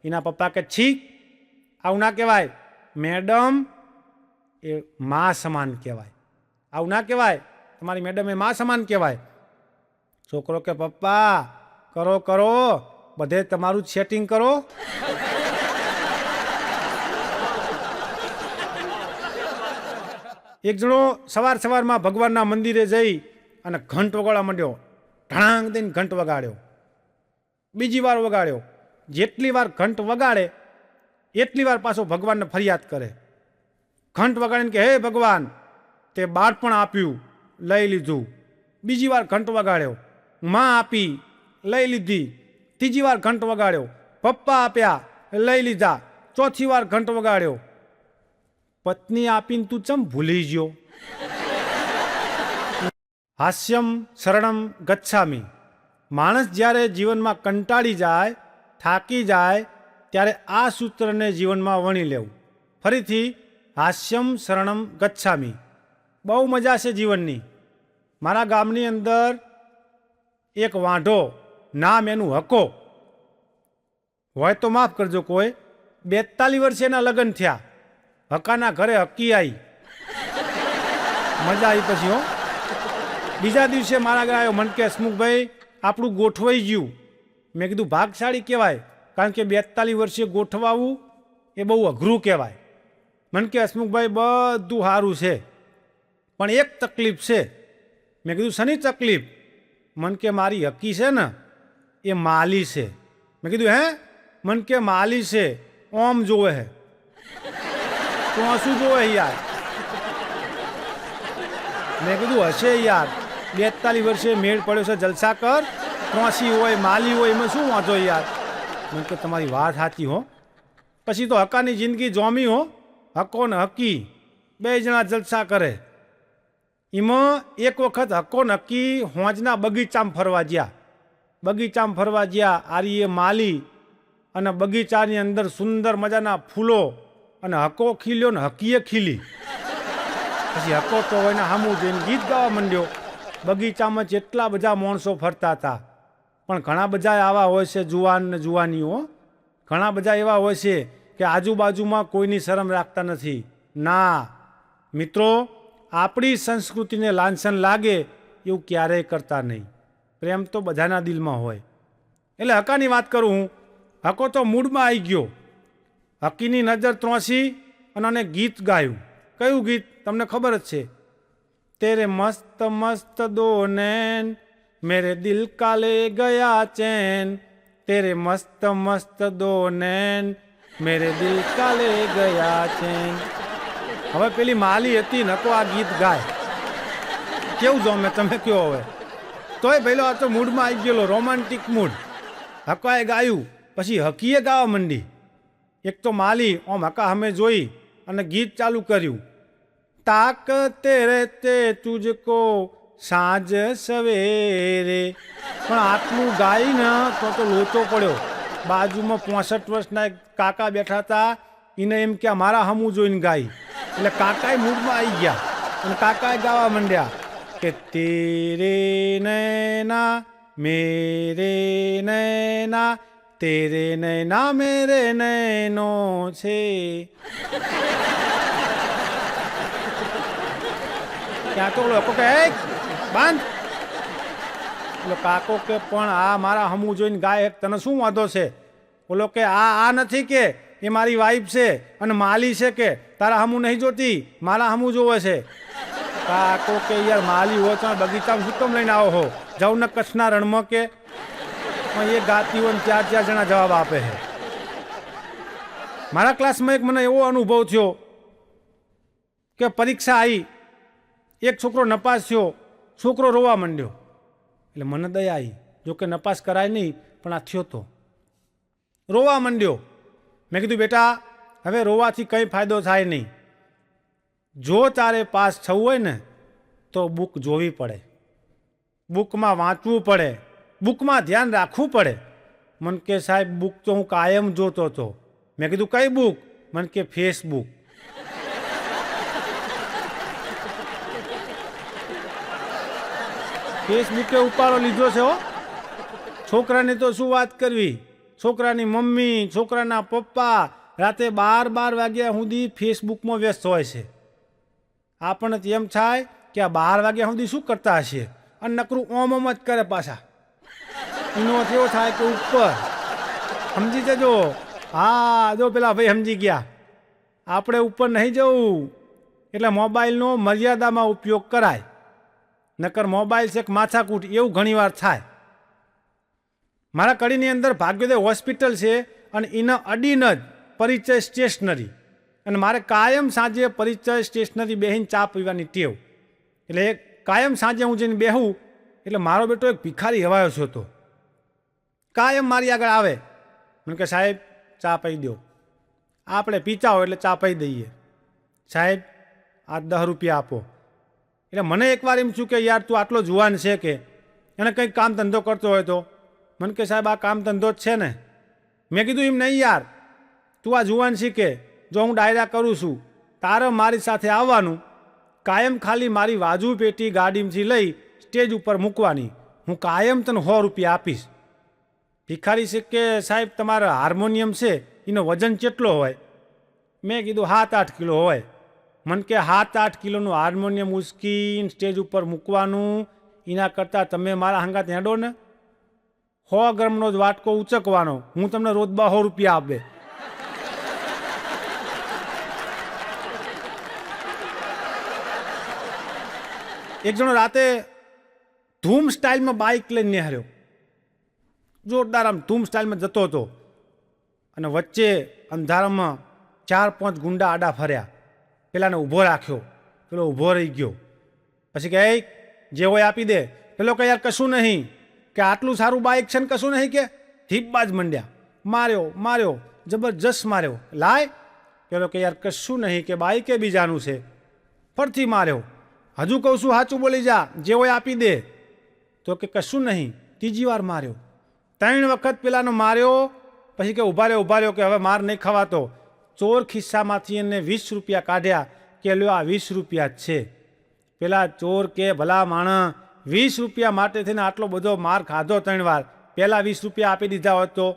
એના પપ્પા કે છી, આવું ના કહેવાય. મેડમ એ મા સમાન કહેવાય. આવું ના કહેવાય. તમારી મેડમ એ મા સમાન કહેવાય. છોકરો કે પપ્પા કરો બધે તમારું સેટિંગ કરો. એક જણો સવારમાં ભગવાનના મંદિરે જઈ અને ઘંટ વગાડવા માંડ્યો. ઢાંગ દઈને ઘંટ વગાડ્યો. બીજી વાર વગાડ્યો. જેટલી વાર ઘંટ વગાડે એટલી વાર પાછો ભગવાનને ફરિયાદ કરે. ઘંટ વગાડીને કે હે ભગવાન, તે બાળપણ આપ્યું, લઈ લીધું. બીજી વાર ઘંટ વગાડ્યો. માં આપી, લઈ લીધી. ત્રીજી વાર ઘંટ વગાડ્યો. પપ્પા આપ્યા, લઈ લીધા. ચોથી વાર ઘંટ વગાડ્યો. પત્ની આપીને તું ચમ ભૂલી ગયો? હાસ્યમ શરણમ ગચ્છામિ. માણસ જ્યારે જીવનમાં કંટાળી જાય, થાકી જાય, ત્યારે આ સૂત્રને જીવનમાં વણી લેવું. ફરીથી હાસ્યમ શરણમ ગચ્છામિ. બહુ મજા છે જીવનની. મારા ગામની અંદર એક વાંઢો, નામ એનું હકો હોય તો માફ કરજો કોઈ, 42 વર્ષે એના લગ્ન થયા. હકાના ઘરે હકી આવી. મજા આવી પછી હો. બીજા દિવસે મારા ઘરે આવ્યો. મન કે હસમુખભાઈ આપણું ગોઠવાઈ ગયું. મેં કીધું ભાગશાળી કહેવાય, કારણ કે 42 વર્ષે ગોઠવાવું એ બહુ અઘરું કહેવાય. મન કે હસમુખભાઈ બધું સારું છે, પણ એક તકલીફ છે. મેં કીધું શની તકલીફ? મન કે મારી હકી છે ને એ માલી છે. મેં કીધું હે? મન કે માલી છે, ઓમ જોવે હે. તો શું જોવે યાર? મેં કીધું હશે યાર, 42 વર્ષે મેળ પડ્યો છે, જલસા કર. ત્રોસી હોય માલી હોય એમાં શું વાંધો યાર? મને કે તમારી વાત સાચી હો. પછી તો હકાની જિંદગી જોમી હો. હકો ને હકી બે જણા જલસા કરે. એમાં એક વખત હકો ને હકી હોંજના બગીચામાં ફરવા ગયા. બગીચામાં ફરવા ગયા. આરીએ માલી અને બગીચાની અંદર સુંદર મજાના ફૂલો અને હકો ખીલ્યો ને હકીએ ખીલી. પછી હકો તો એને સામું જોઈને ગીત ગાવા માંડ્યો. બગીચામાં જેટલા બધા માણસો ફરતા હતા, પણ ઘણા બધા આવા હોય છે જુવાન ને જુવાનીઓ, ઘણા બધા એવા હોય છે કે આજુબાજુમાં કોઈની શરમ રાખતા નથી. ના મિત્રો, આપણી સંસ્કૃતિને લાંછન લાગે એવું ક્યારેય કરતા નહીં. પ્રેમ તો બધાના દિલમાં હોય. એટલે હકાની વાત કરું હું. હકો તો મૂડમાં આવી ગયો. હકીની નજર ત્રોસી અને ગીત ગાયું. કયું ગીત તમને ખબર જ છે? તેરે મસ્ત મસ્ત દો નૈન મેરે દિલ કા લે ગયા ચેન, તેરે મસ્ત મસ્ત દો નૈન મેરે દિલ કા લે ગયા ચેન. હવે પેલી માલી હતી નકો આ ગીત ગાય. કેવું જો મેં તમે કયો હવે? તોય પેલો આ તો મૂડમાં આવી ગયેલો, રોમાન્ટિક મૂડ. હકાએ ગાયું, પછી હકીએ ગાવા માંડી. એક તો માલી ઓમ હકા અમે જોઈ અને ગીત ચાલુ કર્યું. તાકતે રહેતે તુજકો સાંજ સવેરે. પણ આટલું ગાઈને તો લોચો પડ્યો. બાજુમાં 65 વર્ષના એક કાકા બેઠા હતા. એને એમ કે મારા હમું જોઈને ગાઈ. એટલે કાકાએ મૂડમાં આવી ગયા અને કાકાએ ગાવા માંડ્યા કે તેરે નૈના મેરે નૈના, તેરે નૈના મેરે નૈનો છે. ત્યાં તો લોકો કે બાંધ. એટલે કાકો કે પણ આ મારા હમું જોઈને ગાય, તને શું વાંધો છે? બોલો કે આ નથી કે એ મારી વાઈફ છે અને માલી છે કે તારા હમું નહીં જોતી, મારા હમું જોવે છે. કાકો કે યાર માલી હોય તો બગીચામાં શું કેમ લઈને આવો હો? જાઉં ને કચ્છના રણમાં કે એ ગાતી હોય ને 4 જણા જવાબ આપે છે. મારા ક્લાસમાં એક મને એવો અનુભવ થયો કે પરીક્ષા આવી, એક છોકરો નપાસ થયો, છોકરો રોવા માંડ્યો. એટલે મને દયા આવી. જોકે નપાસ કરાય નહીં, પણ આ થયો તો રોવા માંડ્યો. મેં કીધું બેટા હવે રોવાથી કંઈ ફાયદો થાય નહીં. જો તારે પાસ થવું હોય ને તો બુક જોવી પડે, બુકમાં વાંચવું પડે, બુકમાં ધ્યાન રાખવું પડે. મને કે સાહેબ બુક તો હું કાયમ જોતો હતો. મેં કીધું કઈ બુક? મને કે ફેસબુક. ફેસબુકે ઉપાડો લીધો છે હો. છોકરાને તો શું વાત કરવી. છોકરાની મમ્મી, છોકરાના પપ્પા રાતે 12 વાગ્યા સુધી ફેસબુકમાં વ્યસ્ત હોય છે. આપણને એમ થાય કે આ 12 વાગ્યા સુધી શું કરતા હશે, અને નકરું ઓમ જ કરે પાછા. એનો એવો થાય કે ઉપર સમજી જજો. હા જો પેલા ભાઈ સમજી ગયા. આપણે ઉપર નહીં જવું. એટલે મોબાઈલનો મર્યાદામાં ઉપયોગ કરાય, નકર મોબાઈલ છે એક માથાકૂટ એવું ઘણીવાર થાય. મારા કડીની અંદર ભાગ્યોદય હોસ્પિટલ છે અને એના અડીને જ પરિચય સ્ટેશનરી. અને મારે કાયમ સાંજે પરિચય સ્ટેશનરી બેહીને ચા પીવાની ટેવ. એટલે કાયમ સાંજે હું જઈને બેહું એટલે મારો બેટો એક ભિખારી હવાયો છો હતો. કાયમ મારી આગળ આવે. મને કે સાહેબ ચા પી દો. આપણે પીતા હોય એટલે ચા પી દઈએ. સાહેબ આ 10 રૂપિયા આપો. એટલે મને એકવાર એમ થયું કે યાર તું આટલો જુવાન છે કે એને કંઈક કામ ધંધો કરતો હોય તો. મને કે સાહેબ આ કામ ધંધો જ છે ને. મેં કીધું એમ નહીં યાર, તું આ જુવાન શીખે. જો હું ડાયરા કરું છું, તારે મારી સાથે આવવાનું, કાયમ ખાલી મારી વાજુ પેટી ગાડીમાંથી લઈ સ્ટેજ ઉપર મૂકવાની. હું કાયમ તને 100 રૂપિયા આપીશ. ભિખારી છે કે સાહેબ તમારા હાર્મોનિયમ છે એનો વજન કેટલો હોય? મેં કીધું 7-8 કિલો હોય. મને કે 7-8 કિલોનું હાર્મોનિયમ ઉચકીને સ્ટેજ ઉપર મૂકવાનું, એના કરતાં તમે મારા હંગાત હેડો ને. 100 ગ્રામનો જ વાટકો ઉચકવાનો, હું તમને રોજ 200 રૂપિયા આપે. એક જણો રાતે ધૂમ સ્ટાઇલમાં બાઇક લઈને નિહાળ્યો. જોરદાર આમ ધૂમ સ્ટાઇલમાં જતો હતો અને વચ્ચે અંધારામાં 4-5 ગુંડા આડા ફર્યા. પેલાને ઊભો રાખ્યો, પેલો ઊભો રહી ગયો. પછી કે જે હોય આપી દે. પેલો કે યાર કશું નહીં, કે આટલું સારું બાઇક છે ને કશું નહીં, કે ધીબ્બા જ મંડ્યા. માર્યો જબરજસ્ત માર્યો. લાય. પેલો કે યાર કશું નહીં, કે બાઇકે બીજાનું છે. ફરથી માર્યો. હજુ કહું છું સાચું બોલી જા, જે હોય આપી દે. તો કે કશું નહીં. ત્રીજી વાર માર્યો. 3 વખત પેલાનો માર્યો, પછી કે ઊભા રહ્યો કે હવે માર નહીં ખવાતો. ચોર ખિસ્સામાંથી એને 20 રૂપિયા કાઢ્યા કે લ્યો આ 20 રૂપિયા જ છે. પેલા ચોર કે ભલા માણસ 20 રૂપિયા માટે થઈને આટલો બધો માર ખાધો 3 વાર, પહેલાં 20 રૂપિયા આપી દીધા હોત તો?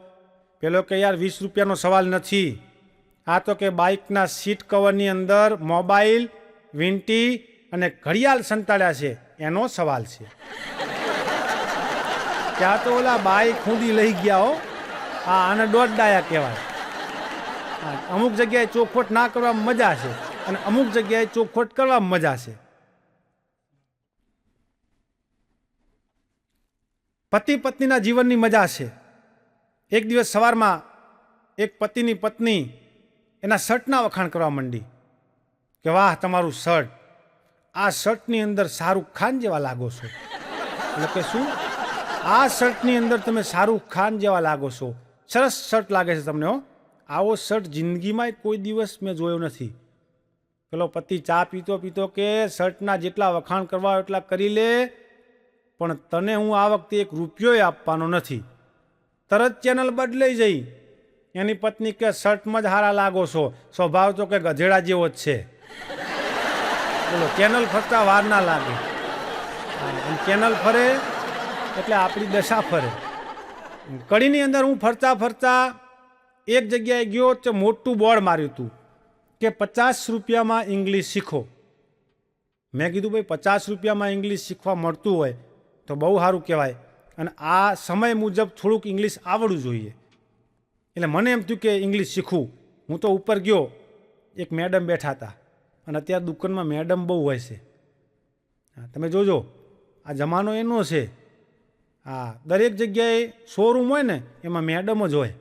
પેલો કે યાર 20 રૂપિયાનો સવાલ નથી, આ તો કે બાઇકના સીટ કવરની અંદર મોબાઈલ, વીંટી અને ઘડિયાળ સંતાડ્યા છે એનો સવાલ છે. ત્યાં તો ઓલા બાઇક ખૂંદી લઈ ગયા હો. હા, આને દોઢ ડાયા કહેવાય. અમુક જગ્યાએ ચોખવટ ના કરવામાં મજા છે અને અમુક જગ્યાએ ચોખવટ કરવામાં મજા છે. પતિ પત્નીના જીવનની મજા છે. એક દિવસ સવારમાં એક પતિની પત્ની એના શર્ટના વખાણ કરવા માંડી કે વાહ તમારું શર્ટ, આ શર્ટની અંદર શાહરૂખ ખાન જેવા લાગો છો. એટલે કે શું? આ શર્ટની અંદર તમે શાહરૂખ ખાન જેવા લાગો છો, સરસ શર્ટ લાગે છે તમને. હો, આવો શર્ટ જિંદગીમાં કોઈ દિવસ મેં જોયો નથી. પેલો પતિ ચા પીતો પીતો કે શર્ટના જેટલા વખાણ કરવા એટલા કરી લે, પણ તને હું આ વખતે 1 રૂપિયો આપવાનો નથી. તરત ચેનલ બદલાઈ જઈ. એની પત્ની કે શર્ટમાં જ હારા લાગો છો, સ્વભાવ તો કે ગધેડા જેવો જ છે. બોલો, ચેનલ ફરતા વાર ના લાગે. ચેનલ ફરે એટલે આપણી દશા ફરે. કડીની અંદર હું ફરતા ફરતા એક જગ્યાએ ગયો તો મોટું બોર્ડ માર્યું હતું કે 50 રૂપિયામાં ઇંગ્લિશ શીખો. મેં કીધું ભાઈ 50 રૂપિયામાં ઇંગ્લિશ શીખવા મળતું હોય તો બહુ સારું કહેવાય, અને આ સમય મુજબ થોડુંક ઇંગ્લિશ આવડવું જોઈએ. એટલે મને એમ થયું કે ઇંગ્લિશ શીખવું. હું તો ઉપર ગયો, એક મેડમ બેઠા હતા, અને અત્યારે દુકાનમાં મેડમ બહુ હોય છે. તમે જોજો, આ જમાનો એનો છે. હા, દરેક જગ્યાએ શોરૂમ હોય ને એમાં મેડમ જ હોય.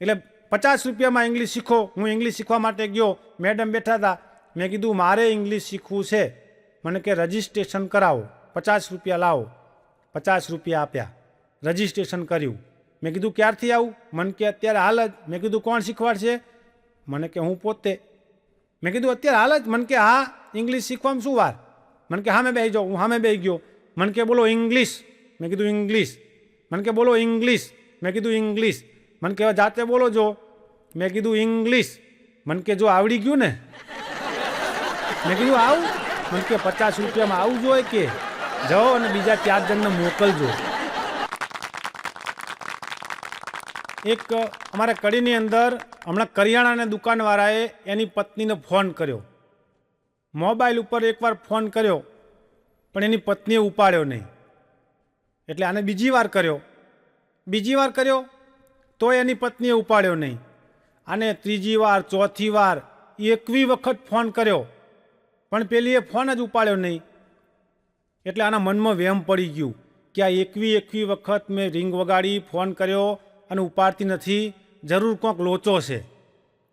એટલે 50 રૂપિયામાં ઇંગ્લિશ શીખો. હું ઇંગ્લિશ શીખવા માટે ગયો, મેડમ બેઠા હતા. મેં કીધું મારે ઇંગ્લિશ શીખવું છે, મને કે રજિસ્ટ્રેશન કરાવો, 50 રૂપિયા લાવો. 50 રૂપિયા આપ્યા, રજિસ્ટ્રેશન કર્યું. મેં કીધું ક્યારથી આવું? મને કે અત્યારે હાલ જ. મેં કીધું કોણ શીખવાડશે? મને કે હું પોતે. મેં કીધું અત્યારે હાલ જ? મને કે હા, ઇંગ્લિશ શીખવામાં શું વાર? મને કે હા મેં બેસી જાઉં. હું હા મેં બેસી ગયો. મને કે બોલો ઇંગ્લિશ. મેં કીધું ઇંગ્લિશ. મને કે બોલો ઇંગ્લિશ. મેં કીધું ઇંગ્લિશ. મને કે જાતે બોલો જો. મેં કીધું ઇંગ્લિશ. મને કે જો આવડી ગયું ને. મેં કીધું આવું? મને કે 50 રૂપિયામાં આવું જોઈએ કે જાઓ અને બીજા 4 જણને મોકલજો. એક અમારા કડીની અંદર હમણાં કરિયાણાની દુકાનવાળાએ એની પત્નીને ફોન કર્યો. મોબાઈલ ઉપર એકવાર ફોન કર્યો, પણ એની પત્નીએ ઉપાડ્યો નહીં. એટલે આને બીજી વાર કર્યો તો એની પત્નીએ ઉપાડ્યો નહીં. આને ત્રીજી વાર, ચોથી વાર, 21 વખત ફોન કર્યો, પણ પેલીએ ફોન જ ઉપાડ્યો નહીં. એટલે આના મનમાં વહેમ પડી ગયું કે આ 21 વખત મેં રિંગ વગાડી, ફોન કર્યો અને ઉપાડતી નથી, જરૂર કોઈક લોચો છે.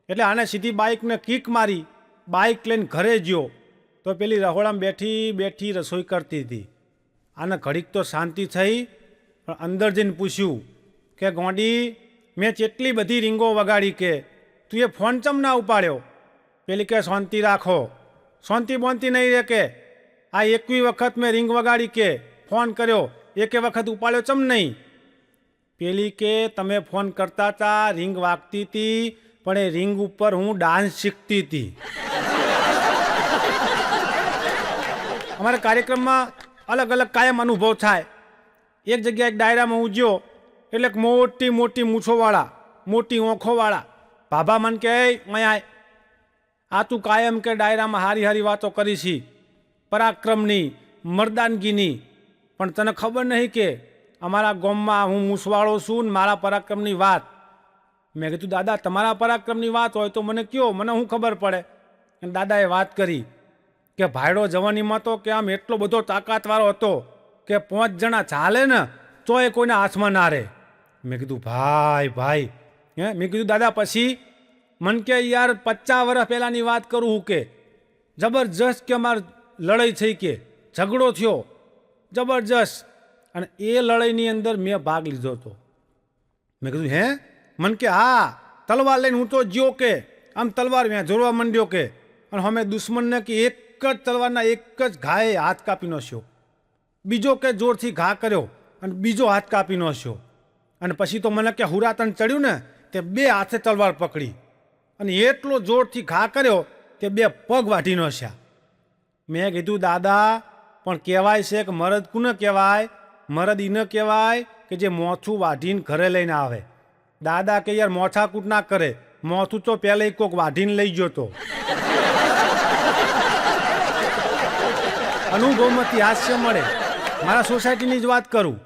એટલે આને સીધી બાઇકને કિક મારી, બાઇક લઈને ઘરે ગયો તો પેલી રહોડામાં બેઠી બેઠી રસોઈ કરતી હતી. આને ઘડીક તો શાંતિ થઈ, પણ અંદર જઈને પૂછ્યું કે ગોંડી, મેં કેટલી બધી રીંગો વગાડી, કે તું એ ફોન ચમ ના ઉપાડ્યો? પેલી કે શાંતિ રાખો. શાંતિ બોંતી નહીં રે, કે આ 21 વખત મેં રીંગ વગાડી, કે ફોન કર્યો, 1 વખત ઉપાડ્યો ચમ નહીં? પેલી કે તમે ફોન કરતા હતા, રીંગ વાગતી હતી, પણ એ રીંગ ઉપર હું ડાન્સ શીખતી હતી. અમારા કાર્યક્રમમાં અલગ અલગ કાયમ અનુભવ થાય. એક જગ્યાએ એક ડાયરામાં હું ગયો, એટલે મોટી મોટી મૂછોવાળા, મોટી ઓંખોવાળા ભાભા મન કે અહીંયા આ તું કાયમ કે ડાયરામાં હારી હારી વાતો કરી છી, પરાક્રમની, મર્દાનગીની, પણ તને ખબર નહીં કે અમારા ગામમાં હું મૂછવાળો છું ને મારા પરાક્રમની વાત. મેં કીધું દાદા તમારા પરાક્રમની વાત હોય તો મને કયો, મને શું ખબર પડે? અને દાદાએ વાત કરી કે ભાયડો જવાનીમાં તો કે આમ એટલો બધો તાકાતવાળો હતો કે 5 જણા ચાલે ને તો એ કોઈના હાથમાં ના રહે. મેં કીધું ભાઈ મેં કીધું દાદા પછી? મન કે યાર 50 વર્ષ પહેલાંની વાત કરું હું, કે જબરજસ્ત કે અમારે લડાઈ થઈ, કે ઝઘડો થયો જબરજસ્ત, અને એ લડાઈની અંદર મેં ભાગ લીધો હતો. મેં કીધું હે? મન કે હા, તલવાર લઈને હું તો જ્યો, કે આમ તલવાર મેં જોડવા માંડ્યો, કે અને અમે દુશ્મનને કે એક જ તલવારના એક જ ઘાએ હાથ કાપી નાખ્યો, બીજો કે જોરથી ઘા કર્યો અને બીજો હાથ કાપી નાખ્યો. અને પછી તો મને કે હુરાતન ચડ્યું ને તે 2 હાથે તલવાર પકડી અને એટલો જોરથી ઘા કર્યો તે 2 પગ વાઢી નાખ્યા. મેં કીધું દાદા પણ કહેવાય છે કે મરદ કોને કહેવાય? મરદ ઈને કહેવાય કે જે મોથું વાઢીને ઘરે લઈને આવે. દાદા કે યાર મોથાકૂટ ના કરે, મોથું તો પહેલાં કોક વાઢીને લઈ ગયો તો. અનુભવમાંથી હાસ્ય મળે. મારા સોસાયટીની જ વાત કરું.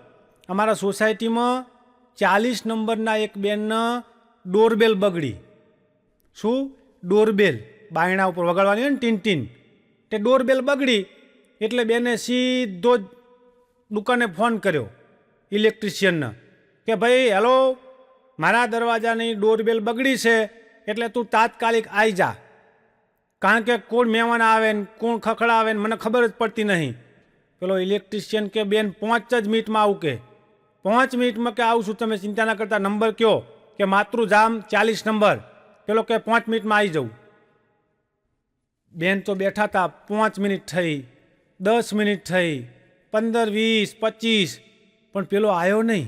અમારા સોસાયટીમાં 40 નંબરના એક બેનના ડોરબેલ બગડી. શું? ડોરબેલ બાયણા ઉપર વગાડવાની હોય ને ટીન ટીન, તે ડોરબેલ બગડી એટલે બેને સીધો જ દુકાને ફોન કર્યો ઇલેક્ટ્રિશિયનને કે ભાઈ હેલો, મારા દરવાજાની ડોરબેલ બગડી છે એટલે તું તાત્કાલિક આવી જા, કારણ કે કોણ મહેમાન આવે ને કોણ ખખડાવે ને મને ખબર જ પડતી નહીં. પેલો ઇલેક્ટ્રિશિયન કે બેન 5 જ મિનિટમાં આવું, કે 5 મિનિટમાં કે આવું છું, તમે ચિંતા ના કરતા, નંબર કયો? કે માતૃજામ 40 નંબર. પેલો કે 5 મિનિટમાં આવી જાઉં. બેન તો બેઠા હતા, 5 મિનિટ થઈ, 10 મિનિટ થઈ, 15, 20, 25, પણ પેલો આવ્યો નહીં.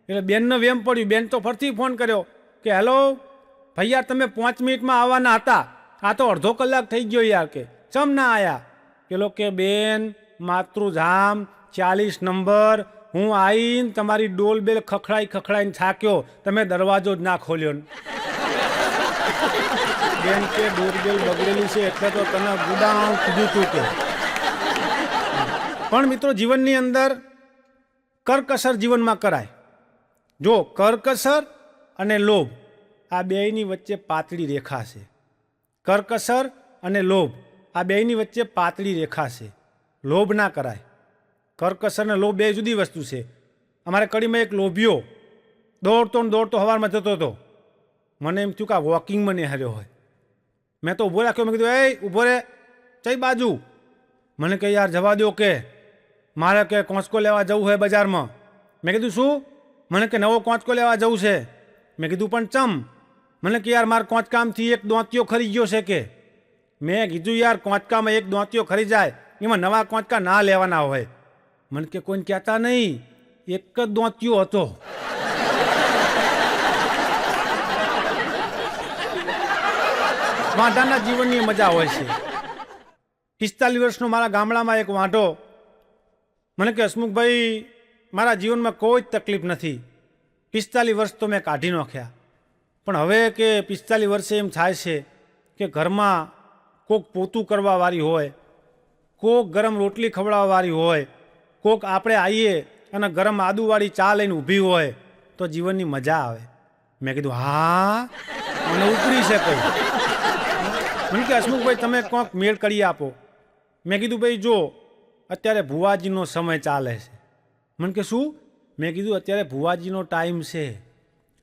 એટલે બેનને વેમ પડ્યું. બેન તો ફરથી ફોન કર્યો કે હેલો ભાઈ યાર, તમે 5 મિનિટમાં આવવાના હતા, આ તો અડધો કલાક થઈ ગયો યાર, કે ચમ ના આયા? પેલો કે બેન માતૃધામ 40 નંબર, હું આવીને તમારી ડોલબેલ ખખડાઈને થાક્યો, તમે દરવાજો જ ના ખોલ્યો. બેન કે ડોરબેલ બગડેલી છે એટલે તો તને ગુડાઉં કીધું તું કે. પણ મિત્રો જીવનની અંદર કરકસર જીવનમાં કરાય. જો કરકસર અને લોભ આ બેયની વચ્ચે પાતળી રેખા છે. કરકસર અને લોભ આ બેયની વચ્ચે પાતળી રેખા છે. લોભ ના કરાય. કરકસર અને લોભ બે જુદી વસ્તુ છે. અમારે કડીમાં એક લોભિયો દોડતો સવારમાં જતો હતો. મને એમ થયું કે આ વોકિંગમાં નહીં હાર્યો હોય. મેં તો ઊભો રાખ્યો. મેં કીધું એ ઊભો રે, કઈ બાજુ? મને કે યાર જવા દો, કે મારે કે કોંચકો લેવા જવું હોય બજારમાં. મેં કીધું શું? મને કે નવો કોંચકો લેવા જવું છે. મેં કીધું પણ ચમ? મને કે યાર મારા કોંચકામથી એક દોંતિયો ખરી ગયો છે કે. મેં કીધું યાર કોંચકામાં એક દોંતિયો ખરી જાય એમાં નવા કોંચકા ના લેવાના હોય. મને કે કોઈને કહેતા નહીં, એક જ દોંતિયો હતો. વાંઢાના જીવનની મજા હોય છે. 45 વર્ષનો મારા ગામડામાં એક વાંઢો મને કે હસમુખભાઈ, મારા જીવનમાં કોઈ જ તકલીફ નથી, 45 વર્ષ તો મેં કાઢી નાખ્યા, પણ હવે કે 45 વર્ષે એમ થાય છે કે ઘરમાં કોક પોતું કરવાવાળી હોય, કોક ગરમ રોટલી ખવડાવવાવાળી હોય, કોક આપણે આવીએ અને ગરમ આદુવાળી ચા લઈને ઊભી હોય તો જીવનની મજા આવે. મેં કીધું હા, મને ઉપરી છે કંઈ. મને કે હસમુખભાઈ તમે કોઈક મેળ કરી આપો. મેં કીધું ભાઈ જો અત્યારે ભુવાજીનો સમય ચાલે છે. મને કે શું? મેં કીધું અત્યારે ભુવાજીનો ટાઈમ છે.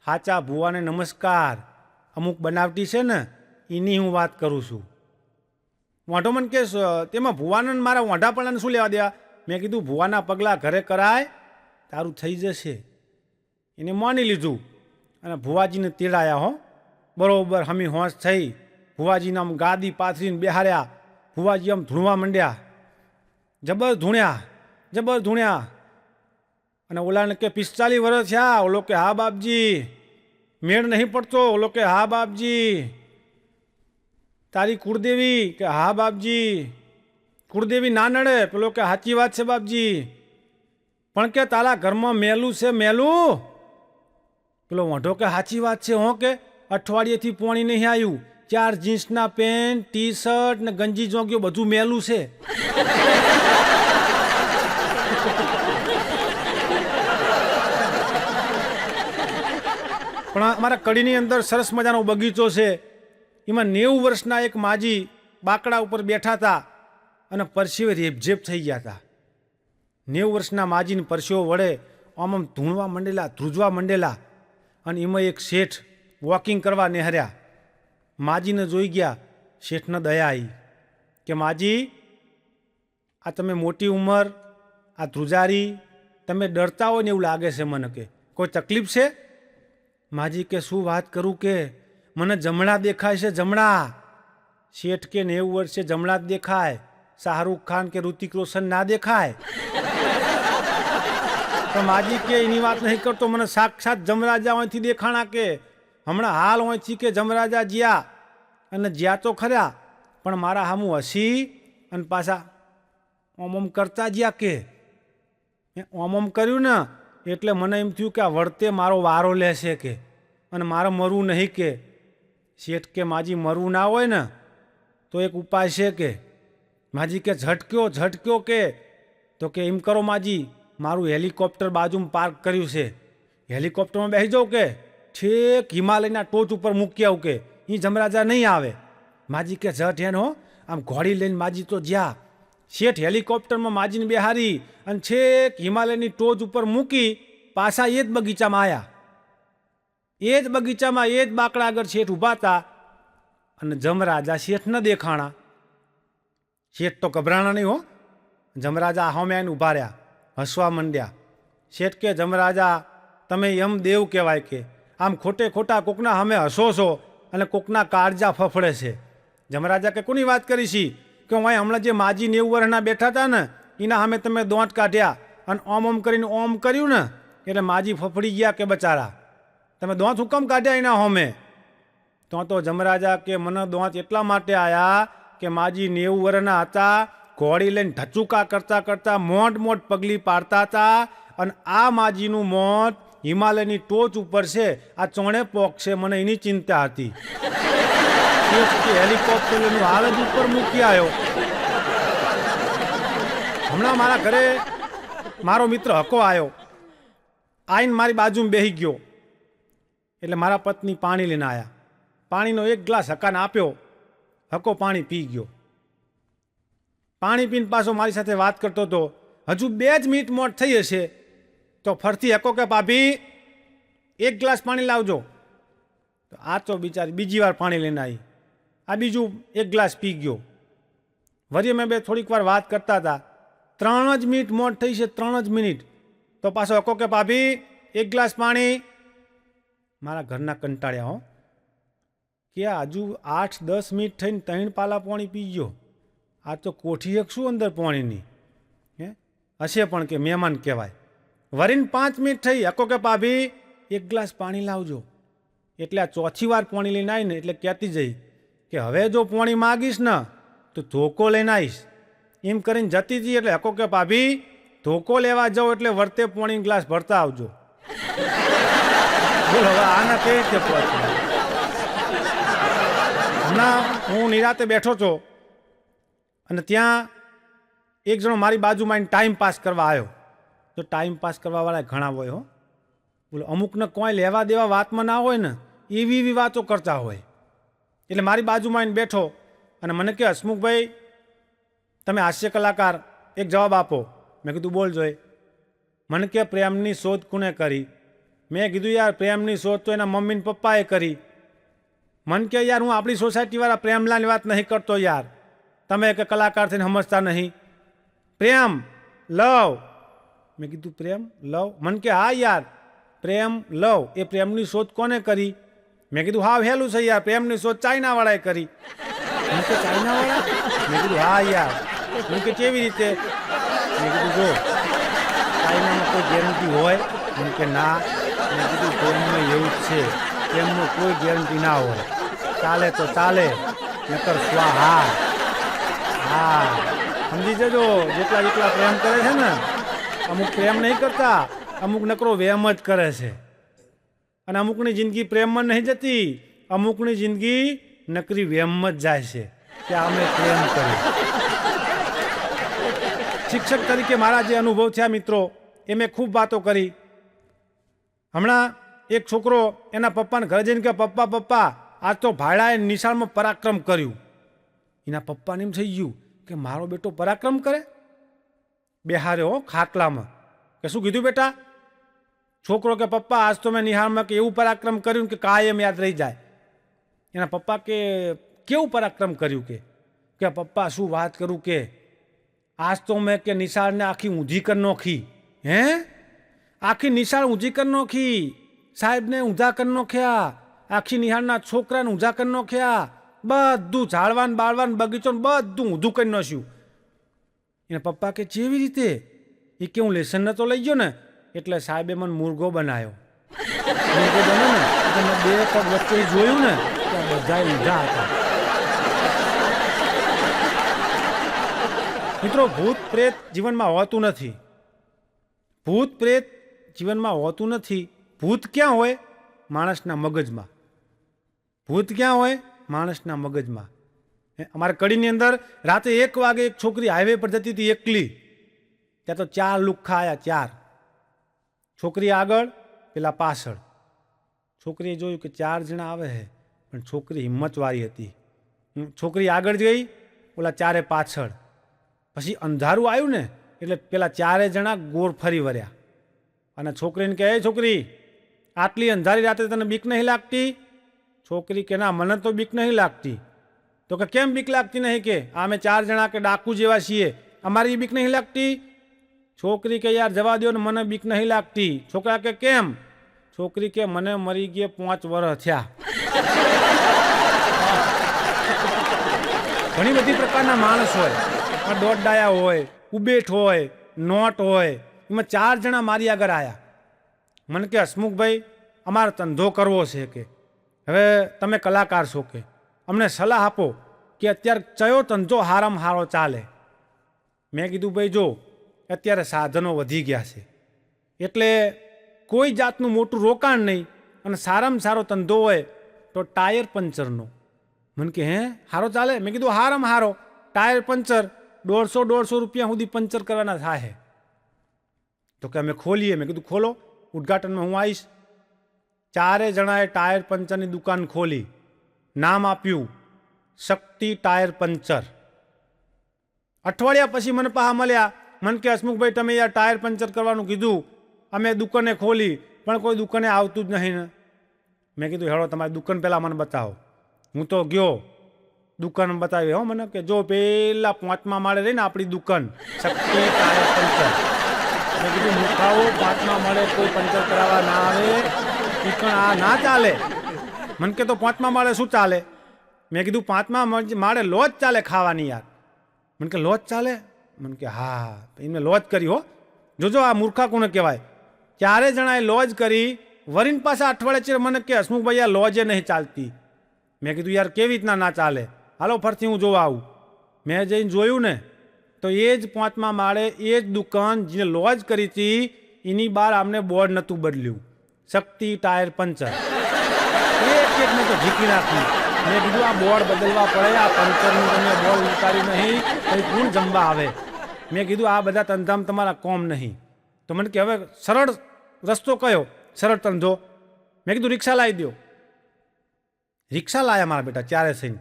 સાચા ભુવાને નમસ્કાર અમુક બનાવટી છે ને એની હું વાત કરું છું. વાંઢો મને કે તેમાં ભુવાને મારા વાંઢાપણાને શું લેવા દેવા? મેં કીધું ભુવાના પગલાં ઘરે કરાય તારું થઈ જશે. એને માની લીધું અને ભુવાજીને તેડાયા. હો બરોબર હમી હોંશ થઈ. ભુવાજીને આમ ગાદી પાથરીને બેહાર્યા. ભુવાજી આમ ધૂણવા માંડ્યા. જબર ધૂણ્યા. અને ઓલાને કે 45 વર્ષ થયા. ઓલો કે હા બાપજી. મેળ નહીં પડતો. ઓલો કે હા બાપજી. તારી કુળદેવી? કે હા બાપજી. કુળદેવી ના નડે? પેલો કે સાચી વાત છે બાપજી, પણ કે તારા ઘરમાં મેલું છે મેલું? પેલો વાંઢો કે સાચી વાત છે હો, કે અઠવાડિયેથી પોણી નહીં આવ્યું, 4 જીન્સના પેન્ટ, ટી શર્ટ ને ગંજી જોગ્યો બધું મેલું છે. પણ અમારા કડીની અંદર સરસ મજાનો બગીચો છે. એમાં 90 વર્ષના એક માજી બાકડા ઉપર બેઠા હતા અને પરસેવે રેપઝેપ થઈ ગયા હતા. 90 વર્ષના માજીને પરસેવો વડે આમ ધૂણવા માંડેલા, ધ્રુજવા માંડેલા. અને એમાં એક શેઠ વોકિંગ કરવા નિહાર્યા. માજીને જોઈ ગયા. શેઠને દયા આવી કે માજી, આ તમે મોટી ઉંમર, આ ધ્રુજારી, તમે ડરતા હોય ને એવું લાગે છે મને, કે કોઈ તકલીફ છે? માજી કે શું વાત કરું, કે મને જમણા દેખાય છે, જમણા. શેઠ કે 90 વર્ષે જમણા જ દેખાય, શાહરૂખ ખાન કે ઋતિક રોશન ના દેખાય. પણ માજી કે એની વાત નહીં કરતો, મને સાક્ષાત જમરાજા અહીંથી દેખાણા કે હમણાં હાલ અહીંથી કે જમરાજા જ્યા અને જ્યાં તો ખરા પણ મારા હામું હસી અને પાછા ઓમ કરતા જ્યાં કે ઓમ કર્યું ને એટલે મને એમ થયું કે આ વળતે મારો વારો લેશે કે અને મારે મરવું નહીં કે શેઠ કે માજી મરવું ના હોય ને તો એક ઉપાય છે કે માજી કે ઝટક્યો કે તો કે એમ કરો માજી, મારું હેલિકોપ્ટર બાજુમાં પાર્ક કર્યું છે, હેલિકોપ્ટરમાં બેસી જાઉં કે છેક હિમાલયના ટોચ ઉપર મૂકી આવું કે એ જમરાજા નહીં આવે. માજી કે ઝટ હેન હો, આમ ઘોડી લઈને માજી તો જ્યાં શેઠ હેલિકોપ્ટરમાં માજીને બેહારી અને છેક હિમાલયની ટોચ ઉપર મૂકી પાછા એ જ બગીચામાં આવ્યા. એ જ બગીચામાં એ જ બાકડા આગળ શેઠ ઊભા હતા અને જમરાજા શેઠ ન દેખાણા. શેઠ તો ગભરાણા નહીં હો. જમરાજા હોમે આવીને ઊભા રહ્યા, હસવા માંડ્યા. શેઠ કે જમરાજા તમે યમદેવ કહેવાય કે આમ ખોટે ખોટા કોકના સામે હસો છો અને કોકના કાળજા ફફડે છે. જમરાજા કે કોની વાત કરી છી કે હું હમણાં જે માજી 90 વર્ષના બેઠા હતા ને એના સામે તમે દોંટ કાઢ્યા અને ઓમ કરીને ઓમ કર્યું ને એટલે માજી ફફડી ગયા કે બચારા, તમે દોંત હુકમ કાઢ્યા એના હોમે. તો જમરાજા કે મને દોંત એટલા માટે આવ્યા કે માજી 90 વર્ષના હતા, ઘોડી લઈને ઢચુકા કરતા કરતા મોટ પગલી પાડતા હતા અને આ માજીનું મોત હિમાલયની ટોચ ઉપર છે, આ ચોણે પોક છે, મને એની ચિંતા હતી. હેલિકોપ્ટરનું હાલ જ ઉપર મૂકી આવ્યો. હમણાં મારા ઘરે મારો મિત્ર હકો આવ્યો, આવીને મારી બાજુમાં બેસી ગયો એટલે મારા પત્ની પાણી લઈને આવ્યા. પાણીનો એક ગ્લાસ હકાને આપ્યો, હકો પાણી પી ગયો. પાણી પીને પાછો મારી સાથે વાત કરતો હતો. હજુ 2 જ મિનિટ મોટ થઈ હશે તો ફરતી હકો કે ભાભી એક ગ્લાસ પાણી લાવજો. તો આ તો બિચારી બીજી વાર પાણી લઈને આવી, આ બીજું એક ગ્લાસ પી ગયો. વળી અમે બે થોડીક વાર વાત કરતા હતા. 3 જ મિનિટ મોટ થઈ છે, 3 જ મિનિટ. તો પાછો હકો કે ભાભી એક ગ્લાસ પાણી. મારા ઘરના કંટાળ્યા હો કે હજુ 8-10 મિનિટ થઈને 3 પાલા પાણી પી ગયો. આ તો કોઠી એક શું અંદર પાણીની હશે પણ કે મહેમાન કહેવાય. વરીને 5 મિનિટ થઈ, હકો કે ભાભી એક ગ્લાસ પાણી લાવજો. એટલે આ ચોથી વાર પાણી લઈને આવીને એટલે કહેતી જઈ કે હવે જો પાણી માગીશ ને તો ધોકો લઈને આવીશ. એમ કરીને જતી હતી એટલે હકો કે ભાભી ધોકો લેવા જાઓ એટલે વર્તે પાણી ગ્લાસ ભરતા આવજો. બોલો હવે આના કઈ રીતે પહોંચે. હમણાં હું નિરાતે બેઠો છો અને ત્યાં એક જણો મારી બાજુમાં ટાઈમ પાસ કરવા આવ્યો. તો ટાઈમ પાસ કરવાવાળા ઘણા હોય હો. બોલો અમુકને કોઈ લેવા દેવા વાતમાં ના હોય ને એવી વાતો કરતા હોય. એટલે મારી બાજુમાં આવીને બેઠો અને મને કે હસમુખભાઈ તમે હાસ્ય કલાકાર, એક જવાબ આપો. મેં કીધું બોલ જોઈ. મને કે પ્રેમની શોધ કોને કરી? મેં કીધું યાર પ્રેમની શોધ તો એના મમ્મી ને પપ્પાએ કરી. મને કે યાર હું આપણી સોસાયટીવાળા પ્રેમલાની વાત નહીં કરતો યાર, તમે કે કલાકાર થઈને સમજતા નહીં. પ્રેમ, લવ. મેં કીધું પ્રેમ, લવ? મને કે હા યાર પ્રેમ, લવ એ પ્રેમની શોધ કોને કરી? મેં કીધું હા વહેલું છે યાર, પ્રેમની શોધ ચાઇનાવાળાએ કરી. મને કે ચાઇનાવાળા? મેં કીધું હા યાર. મને કે કેવી રીતે? મેં કીધું જો ચાઇનામાં કોઈ ગેરંટી હોય? મને કે ના. મેં કીધું પ્રેમમાં એવું જ છે, પ્રેમમાં કોઈ ગેરંટી ના હોય, ચાલે તો ચાલે નકર સ્વાહા. હા સમજી જજો, જેટલા પ્રેમ કરે છે ને અમુક પ્રેમ નહીં કરતા, અમુક નકરો વેમ જ કરે છે. અને અમુકની જિંદગી પ્રેમમાં નહીં જતી, અમુકની જિંદગી નકરી વેમમાં જ જાય છે કે અમે પ્રેમ કરીએ. શિક્ષક તરીકે મારા જે અનુભવ થયા મિત્રો એ મેં ખૂબ વાતો કરી. હમણાં એક છોકરો એના પપ્પાને ઘરે જઈને કે પપ્પા આજ તો ભાડાએ નિશાળમાં પરાક્રમ કર્યું. એના પપ્પાને એમ થઈ ગયું કે મારો બેટો પરાક્રમ કરે. બેહાર્યો ખાટલામાં કે શું કીધું બેટા? છોકરો કે પપ્પા આજ તો મેં નિહાળમાં કે એવું પરાક્રમ કર્યું કે કાયમ યાદ રહી જાય. એના પપ્પા કે કેવું પરાક્રમ કર્યું? કે પપ્પા શું વાત કરું કે આજ તો મેં કે નિશાળને આખી ઊંધી કરી નાખી. હે? આખી નિશાળ ઊંધી કરી નાખી, સાહેબને ઊંધા કરી નાખ્યા, આખી નિહાળના છોકરાને ઊંધા કરી નાખ્યા, બધું ઝાડવાન બાળવાન બગીચો બધું ઊંધું કરી નાખ્યું. એના પપ્પા કે જેવી રીતે? એ કે હું લેસન નતો લઈ ગયો ને એટલે સાહેબે મને મુર્ગો બનાવ્યો. મુર્ગો બન્યો ને એટલે મેં બે પગ વચ્ચે જોયું ને ત્યાં બધા લીધા હતા. મિત્રો, ભૂત પ્રેત જીવનમાં હોતું નથી. ભૂત પ્રેત જીવનમાં હોતું નથી. ભૂત ક્યાં હોય? માણસના મગજમાં. ભૂત ક્યાં હોય? માણસના મગજમાં. અમારા કડીની અંદર રાતે 1 વાગે એક છોકરી હાઈવે પર જતી હતી એકલી. ત્યાં તો 4 લુખ્ખા આવ્યા. 4 છોકરી આગળ, પેલા પાછળ. છોકરીએ જોયું કે 4 જણા આવે છે, પણ છોકરી હિંમતવાળી હતી. છોકરી આગળ ગઈ, ઓલા 4 પાછળ. પછી અંધારું આવ્યું ને એટલે પેલા 4 જણા ગોળ ફરી વળ્યા અને છોકરીને કહે, છોકરી, આટલી અંધારી રાતે તને બીક નહીં લાગતી? છોકરી કે ના, મને તો બીક નહીં લાગતી. તો કે કેમ બીક લાગતી નહીં? કે અમે 4 જણા કે ડાકુ જેવા છીએ, અમારી બીક નહીં લાગતી? છોકરી કે યાર જવા દો ને, મને બીક નહીં લાગતી. છોકરા કે કેમ? છોકરી કે મને મરી ગયે 5 વર્ષ થયા. ઘણી બધી પ્રકારના માણસ હોય. દોડડાયા હોય, ઉબેઠ હોય, નોટ હોય. એમાં 4 જણા મારી આગળ આવ્યા. મને કે હસમુખભાઈ, અમારે ધંધો કરવો છે. કે હવે તમે કલાકાર છો, કે અમને સલાહ આપો કે અત્યારે કયો ધંધો હારામાં હારો ચાલે. મેં કીધું, ભાઈ જો, અત્યારે સાધનો વધી ગયા છે એટલે કોઈ જાતનું મોટું રોકાણ નહીં, અને સારામાં સારો ધંધો હોય તો ટાયર પંચરનો. મને કે હે, હારો ચાલે? મેં કીધું હારામાં હારો ટાયર પંચર 150 રૂપિયા સુધી પંચર કરવાના થાય. તો કે અમે ખોલીએ. મેં કીધું ખોલો, ઉદ્ઘાટનમાં હું આવીશ. 4 જણાએ ટાયર પંચરની દુકાન ખોલી. નામ આપ્યું શક્તિ ટાયર પંચર. અઠવાડિયા પછી મને પાછા મળ્યા. મને કે હસમુખભાઈ, તમે યાર ટાયર પંચર કરવાનું કીધું, અમે દુકાને ખોલી, પણ કોઈ દુકાને આવતું જ નહીં ને. મેં કીધું હેડો તમારી દુકાન પહેલાં મને બતાવો. હું તો ગયો, દુકાન બતાવી. હો મને કે જો પેલા 5મા માળે રહીને આપણી દુકાન શક્તિ ટાયર પંચર. મેં કીધું મુખાઓ 5મા માળે કોઈ પંચર કરાવવા ના આવે, પણ આ ના ચાલે. મને કે તો 5મા માળે શું ચાલે? મેં કીધું 5મા માળે લોજ ચાલે ખાવાની યાર. મને કે લોજ ચાલે? મને કે હા. એમને લોજ કરી. હો જોજો, આ મૂર્ખા કોને કહેવાય. 4 જણાએ લોજ કરી. વરીન પાછા અઠવાડિયે મને કે હસમુખભાઈ આ લોજે નહીં ચાલતી. મેં કીધું યાર કેવી રીતના ના ચાલે? હાલો ફરથી હું જોવા આવું. મેં જઈને જોયું ને તો એ જ 5મા માળે એ જ દુકાન જેને લોજ કરી હતી એની બહાર આમને બોર્ડ નહોતું બદલ્યું, શક્તિ ટાયર પંચર. એક મેં તો ઝીકી નાખ્યું. મેં કીધું આ બોર્ડ બદલવા પડે, આ પંચરનું તમે બોર્ડ ઉતાર્યું નહીં, કંઈ કોણ જમવા આવે? મેં કીધું આ બધા ધંધામ તમારા કોમ નહીં. તો મને કે હવે સરળ રસ્તો કયો, સરળ ધંધો? મેં કીધું રિક્ષા લાવી દો. રિક્ષા લાવ્યા મારા બેટા 4 થઈને.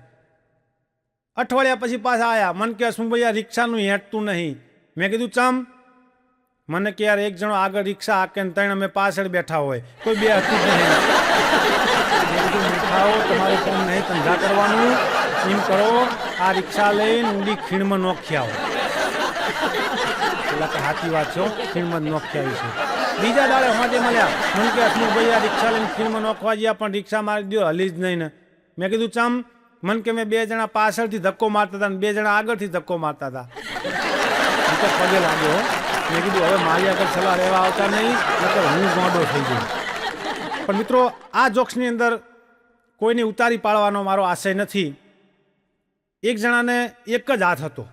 અઠવાડિયા પછી પાછા આવ્યા. મને કે શું ભાઈ આ રિક્ષાનું હેંટતું નહીં. મેં કીધું ચમ? મને કે યાર 1 જણો આગળ રિક્ષા હાકે ને 3 અમે પાછળ બેઠા હોય, કોઈ બે હતું જ નહીં. ખાઓ, તમારું કામ નહીં ધંધા કરવાનું, એમ કરો આ રિક્ષા લઈને ઊંડી ખીણમાં નોખી આવો. પેલા કે સાચી વાત છે, ખીણમાં નોખી આવી છે. બીજા દાડે હોજે મળ્યા. મને કે હસમુખભાઈ આ રિક્ષા લઈને ખીણમાં નોખવા ગયા, પણ રિક્ષા મારી દો, હલી જ નહીં ને. મેં કીધું ચમ? મને કે મેં 2 જણા પાછળથી ધક્કો મારતા હતા ને 2 જણા આગળથી ધક્કો મારતા હતા. હું તો પગે લાગ્યો. મેં કીધું હવે મારી આગળ સલાહ રહેવા આવતા નહીં, નકર હું ગોંડો થઈ ગયો. પણ મિત્રો, આ જોક્સની અંદર કોઈને ઉતારી પાડવાનો મારો આશય નથી. એક જણાને એક જ હાથ હતો,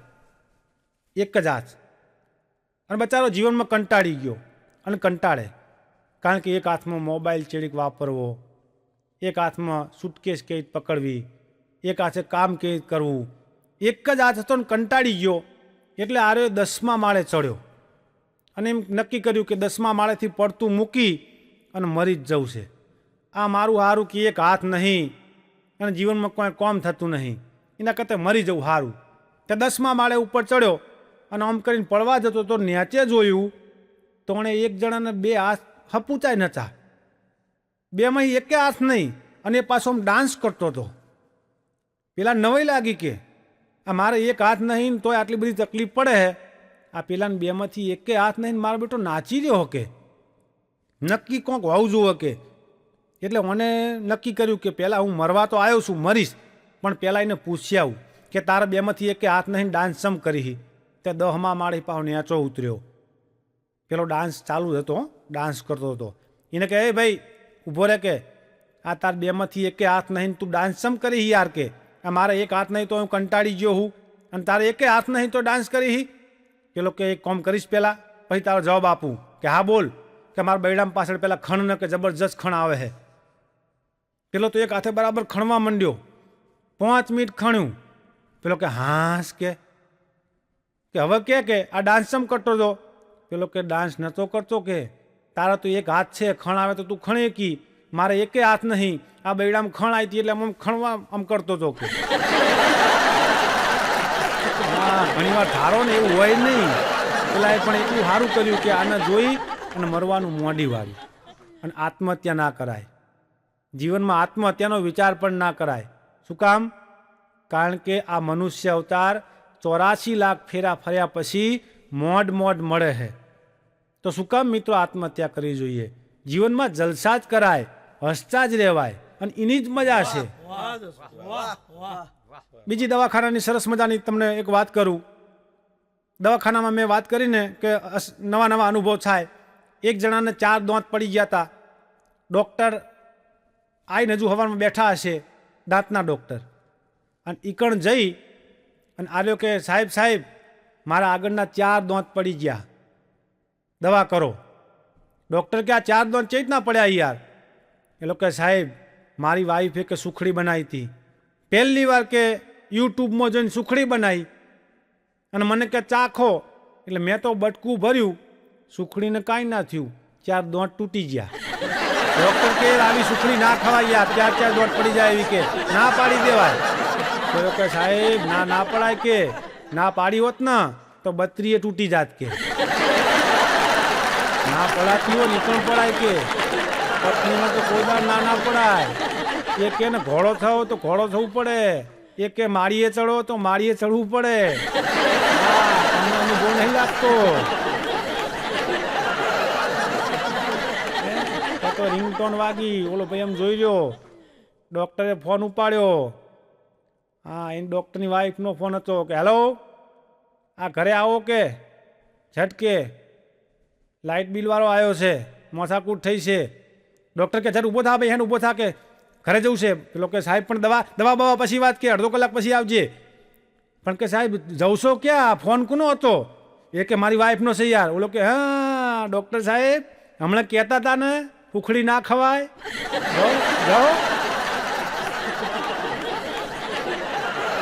એક જ હાથ, અને બચારો જીવનમાં કંટાળી ગયો. અને કંટાળે કારણ કે એક હાથમાં મોબાઈલ ચેડીક વાપરવો, એક હાથમાં સુટકેસ કેવી રીતે પકડવી, એક હાથે કામ કેવી રીતે કરવું. એક જ હાથ હતો ને કંટાળી ગયો. એટલે આરે 10મા માળે ચડ્યો અને એમ નક્કી કર્યું કે 10મા માળેથી પડતું મૂકી અને મરી જ જવું છે. આ મારું સારું કે એક હાથ નહીં અને જીવનમાં કોઈ કોમ થતું નહીં, એના કરતાં મરી જવું સારું. તે 10મા માળે ઉપર ચડ્યો અને આમ કરીને પડવા જતો તો નીચે જોયું તો એણે 1 જણાને 2 હાથ હપૂચાય નહોતા, 2માં એકે હાથ નહીં, અને એ પાછો આમ ડાન્સ કરતો હતો. પેલા નવાઈ લાગી કે આ મારે એક હાથ નહીં તોય આટલી બધી તકલીફ પડે છે, આ પેલાને 2માંથી એકે હાથ નહીં, મારો બેટો નાચી રહ્યો કે નક્કી કોક હોવું જુઓ કે. એટલે મને નક્કી કર્યું કે પહેલાં હું મરવા તો આવ્યો છું, મરીશ, પણ પહેલાં એને પૂછી આવું કે તારા 2માંથી એકે હાથ નહીં ડાન્સ સમ કરી. તે 10મા માળે પાછો નેચો ઉતર્યો. પેલો ડાન્સ ચાલુ હતો, ડાન્સ કરતો હતો. એને કહે એ ભાઈ ઊભો રહે કે આ તાર બેમાંથી એકે હાથ નહીં, તું ડાન્સ સમ કરી યાર કે આ મારે એક હાથ નહીં તો હું કંટાળી ગયો હું, અને તારે એકે હાથ નહીં તો ડાન્સ કરી. પેલો કે એક કામ કરીશ પહેલાં પછી તારો જવાબ આપું. કે હા બોલ. કે મારા બૈડામ પાછળ પહેલાં ખણ ને કે જબરજસ્ત ખણ આવે છે. પેલો તો એક હાથે બરાબર ખણવા માંડ્યો, 5 મિનિટ ખણ્યું. પેલો કે હાસ કે હવે કે આ ડાન્સ સમ કરતો હતો. પેલો કે ડાન્સ નહોતો કરતો કે તારા તો એક હાથ છે, ખણ આવે તો તું ખણી કી, મારે એકે હાથ નહીં, આ બૈડામાં ખણ આવી હતી એટલે આમ ખણવા આમ કરતો હતો કે. હા ઘણી વાર ધારો ને એવું હોય નહીં. પેલા એ પણ એટલું સારું કર્યું કે આને જોઈ અને મરવાનું મોઢી વાળ્યું. અને આત્મહત્યા ના કરાય, જીવનમાં આત્મહત્યાનો વિચાર પણ ના કરાય. શું કામ? કારણ કે આ મનુષ્ય અવતાર 84 લાખ ફેરા ફર્યા પછી મોડ મળે છે. તો શું કામ મિત્રો આત્મહત્યા કરવી જોઈએ? જીવનમાં જલસા જ કરાય, હસતા જ રહેવાય, અને એની જ મજા છે. બીજી દવાખાનાની સરસ મજાની તમને એક વાત કરું. દવાખાનામાં મેં વાત કરીને કે નવા અનુભવ થાય. એક જણાને 4 દાંત પડી ગયા હતા. ડૉક્ટર આવીને હજુ હવામાં બેઠા હશે, દાંતના ડૉક્ટર, અને ઈકણ જઈ અને આવ્યો કે સાહેબ મારા આગળના 4 દાંત પડી ગયા, દવા કરો. ડૉક્ટર કે આ 4 દાંત ચેત ના પડ્યા યાર? એ લોકો કે સાહેબ મારી વાઈફે કે સુખડી બનાવી હતી, પહેલી વાર કે યુટ્યુબમાં જોઈને સુખડી બનાવી, અને મને કે ચાખો, એટલે મેં તો બટકું ભર્યું, સુખડીને કાંઈ ના થયું, 4 દાંત તૂટી ગયા. ડૉક્ટર કે આવી સુખડી ના ખવાય યાર, 4 દાંત પડી જાય એવી કે ના પાડી દેવાય. તો કે સાહેબ ના પડાય કે, ના પાડી હોત ને તો 32 તૂટી જાત કે. ના પડાતી હોય નીકળ પડાય કે, પત્નીમાં તો કોઈ વાર ના પડાય. એ કે ને ઘોડો થવો તો ઘોડો થવું પડે, એ કે માળીએ ચડો તો માળીએ ચડવું પડે. તમને અનુભવ નહીં લાગતો? તો રિંગટોન વાગી, ઓલો ભાઈ એમ જોઈ રહ્યો, ડૉક્ટરે ફોન ઉપાડ્યો. હા એની ડૉક્ટરની વાઈફનો ફોન હતો કે હેલો આ ઘરે આવો કે ઝટકે લાઇટ બિલવાળો આવ્યો છે, માથાકૂટ થઈ છે. ડૉક્ટર કે ઝટ ઊભો થા ભાઈ, હેને ઊભો થા કે ઘરે જવું છે. પેલો કે સાહેબ પણ દવા પછી વાત કે અડધો કલાક પછી આવજે. પણ કે સાહેબ જવશો ક્યાં? ફોન કોનો હતો? એ કે મારી વાઈફનો છે યાર. ઓલો કે હા ડૉક્ટર સાહેબ હમણાં કહેતા હતા ને ઉખડી ના ખવાય, જાઓ.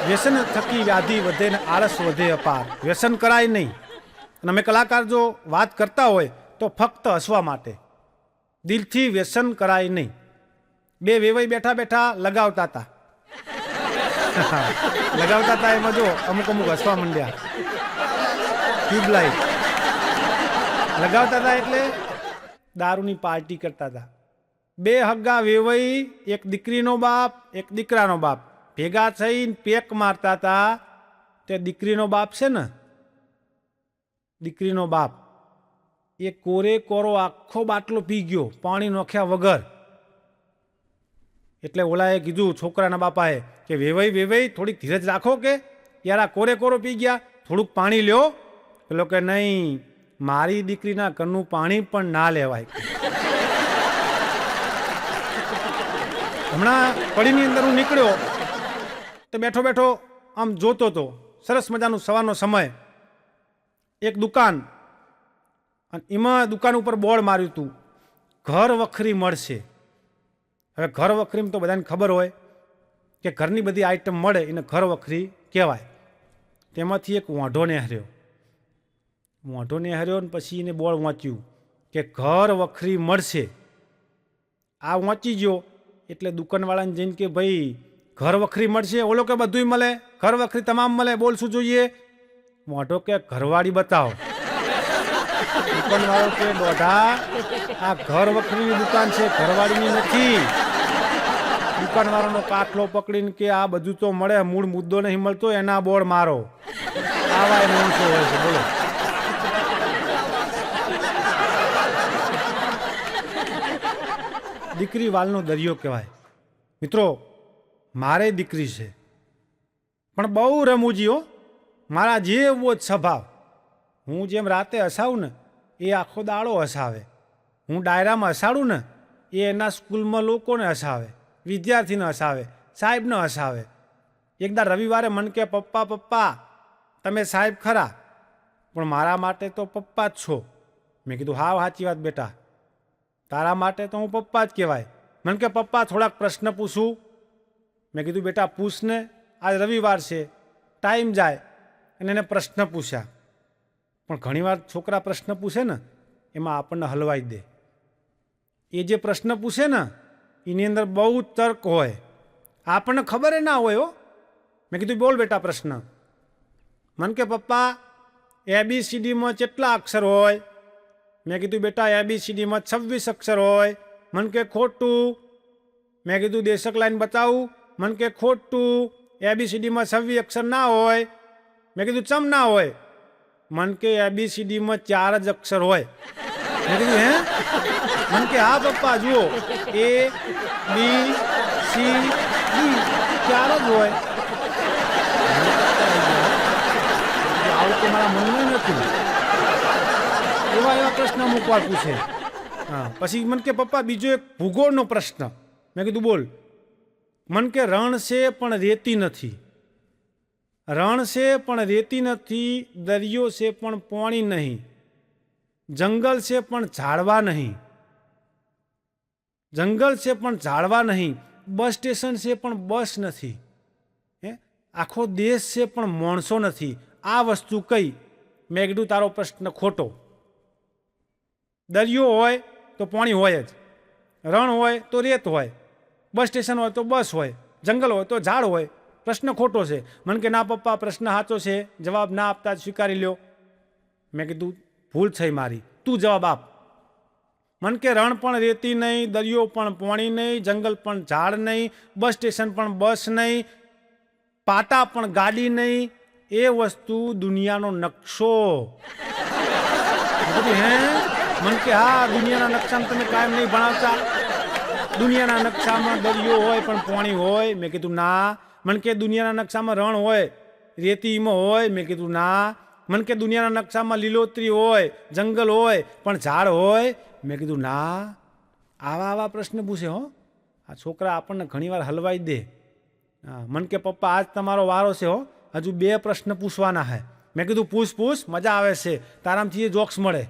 વ્યસન થકી વ્યાધિ વધે ને આળસ વધે અપાર. વ્યસન કરાય નહીં. અને અમે કલાકાર જો વાત કરતા હોય તો ફક્ત હસવા માટે, દિલથી વ્યસન કરાય નહીં. 2 વેવાઈ બેઠા લગાવતા હતા એમાં જો અમુક હસવા માંડ્યા. ટ્યુબલાઇટ લગાવતા હતા એટલે દારૂની પાર્ટી કરતા હતા. 2 હગ્ગા વેવાઈ, એક દીકરીનો બાપ એક દીકરાનો બાપ ભેગા થઈને પેક મારતા હતા. તે દીકરીનો બાપ છે ને, દીકરીનો બાપ એ કોરો આખો બાટલો પી ગયો પાણી નોખ્યા વગર. એટલે ઓલાએ કીધું છોકરાના બાપાએ કે વેવાઈ થોડીક ધીરજ રાખો કે યાર આ કોરો પી ગયા, થોડુંક પાણી લ્યો. પેલો કે નહીં, મારી દીકરીના ઘરનું પાણી પણ ના લેવાય. હમણાં કડીની અંદર હું નીકળ્યો તો બેઠો આમ જોતો હતો, સરસ મજાનું સવારનો સમય, એક દુકાન, અને એમાં દુકાન ઉપર બોર્ડ માર્યું હતું ઘર વખરી મળશે. હવે ઘર વખરીમાં તો બધાને ખબર હોય કે ઘરની બધી આઈટમ મળે એને ઘર વખરી કહેવાય. તેમાંથી એક વાંઢો નેહર્યો ને પછી એને બોર્ડ વાંચ્યું કે ઘર વખરી મળશે. આ વાંચી ગયો એટલે દુકાનવાળાને જઈને કે ભાઈ ઘર વખરી મળશે? ઓલો કે બધુંય મળે, ઘર વખરી તમામ મળે, બોલ શું જોઈએ? વાંઢો કે ઘરવાળી બતાવો. દુકાનવાળો કે દોઢા આ ઘર વખરીની દુકાન છે, ઘરવાળીની નથી. દુકાનવાળાનો કાટલો પકડીને કે આ બધું તો મળે, મૂળ મુદ્દો નહીં મળતો, એના બોર્ડ મારો. આવા માણસો હોય છે, બોલો. દીકરી વાલનો દરિયો કહેવાય. મિત્રો મારે દીકરી છે પણ બહુ રમૂજી હો, મારા જેવો જ સ્વભાવ. હું જેમ રાતે હસાવું ને એ આખો દાડો હસાવે. હું ડાયરામાં હસાડું ને એ એના સ્કૂલમાં લોકોને હસાવે, વિદ્યાર્થીને હસાવે, સાહેબને હસાવે. એકદા રવિવારે મન કે પપ્પા પપ્પા તમે સાહેબ ખરા પણ મારા માટે તો પપ્પા જ છો. મેં કીધું હાવ સાચી વાત બેટા, તારા માટે તો હું પપ્પા જ કહેવાય. મન કે પપ્પા થોડાક પ્રશ્ન પૂછું. મેં કીધું બેટા પૂછ ને, આજ રવિવાર છે, ટાઈમ જાય. અને એને પ્રશ્ન પૂછ્યા. પણ ઘણીવાર છોકરા પ્રશ્ન પૂછે ને એમાં આપણને હલવાઈ દે. એ જે પ્રશ્ન પૂછે ને એની અંદર બહુ તર્ક હોય, આપણને ખબર ના હોય. હો મેં કીધું બોલ બેટા પ્રશ્ન. મન કે પપ્પા ABCDમાં કેટલા અક્ષર હોય? મેં કીધું બેટા ABCDમાં 26 અક્ષર હોય. મન કે ખોટું. મેં કીધું દેશક લાઈન બતાવું. મન કે ખોટું, ABCDમાં 26 અક્ષર ના હોય. મેં કીધું ચમ ના હોય? મન કે ABCDમાં 4 જ અક્ષર હોય. મેં કીધું હે? મન કે હા પપ્પા જુઓ ABCD 4 જ હોય. આવું તો મારા મનમાં નથી. એવા પ્રશ્ન અમુક વાર પૂછે. હા પછી મન કે પપ્પા બીજો એક ભૂગોળનો પ્રશ્ન. મેં કીધું બોલ. મન કે રણ છે પણ રેતી નથી, રણ છે પણ રેતી નથી, દરિયો છે પણ પાણી નહીં, જંગલ છે પણ ઝાડવા નહીં, જંગલ છે પણ ઝાડવા નહીં, બસ સ્ટેશન છે પણ બસ નથી, આખો દેશ છે પણ માણસો નથી. આ વસ્તુ કઈ? મેં કીધું તારો પ્રશ્ન ખોટો. દરિયો હોય તો પાણી હોય જ, રણ હોય તો રેત હોય, બસ સ્ટેશન હોય તો બસ હોય, જંગલ હોય તો ઝાડ હોય. પ્રશ્ન ખોટો છે. મને કે ના પપ્પા પ્રશ્ન સાચો છે, જવાબ ના આપતા જ સ્વીકારી લ્યો. મેં કીધું ભૂલ થઈ મારી, તું જવાબ આપ. મન કે રણ પણ રેતી નહીં, દરિયો પણ પાણી નહીં, જંગલ પણ ઝાડ નહીં, બસ સ્ટેશન પણ બસ નહીં, પાટા પણ ગાડી નહીં. એ વસ્તુ દુનિયાનો નકશો. હે? મન કે હા દુનિયાના નકશામાં તમે કાયમ નહીં ભણાવતા? દુનિયાના નકશામાં દરિયો હોય પણ પાણી હોય. મેં કીધું ના. મન કે દુનિયાના નકશામાં રણ હોય, રેતીમાં હોય. મેં કીધું ના. મન કે દુનિયાના નકશામાં લીલોતરી હોય, જંગલ હોય પણ ઝાડ હોય. મેં કીધું ના. આવા પ્રશ્ન પૂછે. હો આ છોકરા આપણને ઘણીવાર હલવાઈ દે. હા મન કે પપ્પા આજ તમારો વારો છે. હો હજુ 2 પ્રશ્ન પૂછવાના હે. મેં કીધું પૂછ મજા આવે છે, તારામથી એ જોક્સ મળે.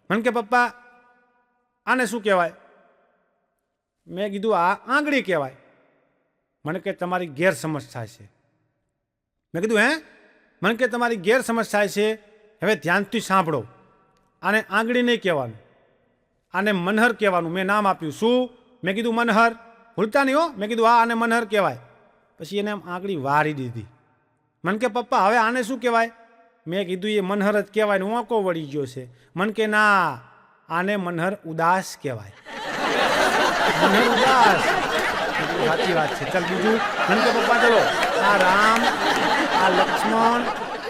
મન કે પપ્પા આને શું કહેવાય? મેં કીધું આ આંગળી કહેવાય. મને કે તમારી ગેરસમજ થાય છે. મેં કીધું હે? મને કે તમારી ગેરસમજ થાય છે. હવે ધ્યાનથી સાંભળો. આને આંગળી નહીં કહેવાનું, આને મનહર કહેવાનું. મેં નામ આપ્યું. શું? મેં કીધું મનહર. ભૂલતા નહીં હો. મેં કીધું હા આને મનહર કહેવાય. પછી એને આંગળી વારી દીધી. મન કે પપ્પા હવે આને શું કહેવાય? મેં કીધું એ મનહર જ કહેવાય ને વાંકો વળી ગયો છે. મન કે ના, આને મનહર ઉદાસ કહેવાય. મનહર ઉદાસ. સાચી વાત છે. ચાલ બીજું. મન કે પપ્પા ચલો આ રામ, આ લક્ષ્મણ,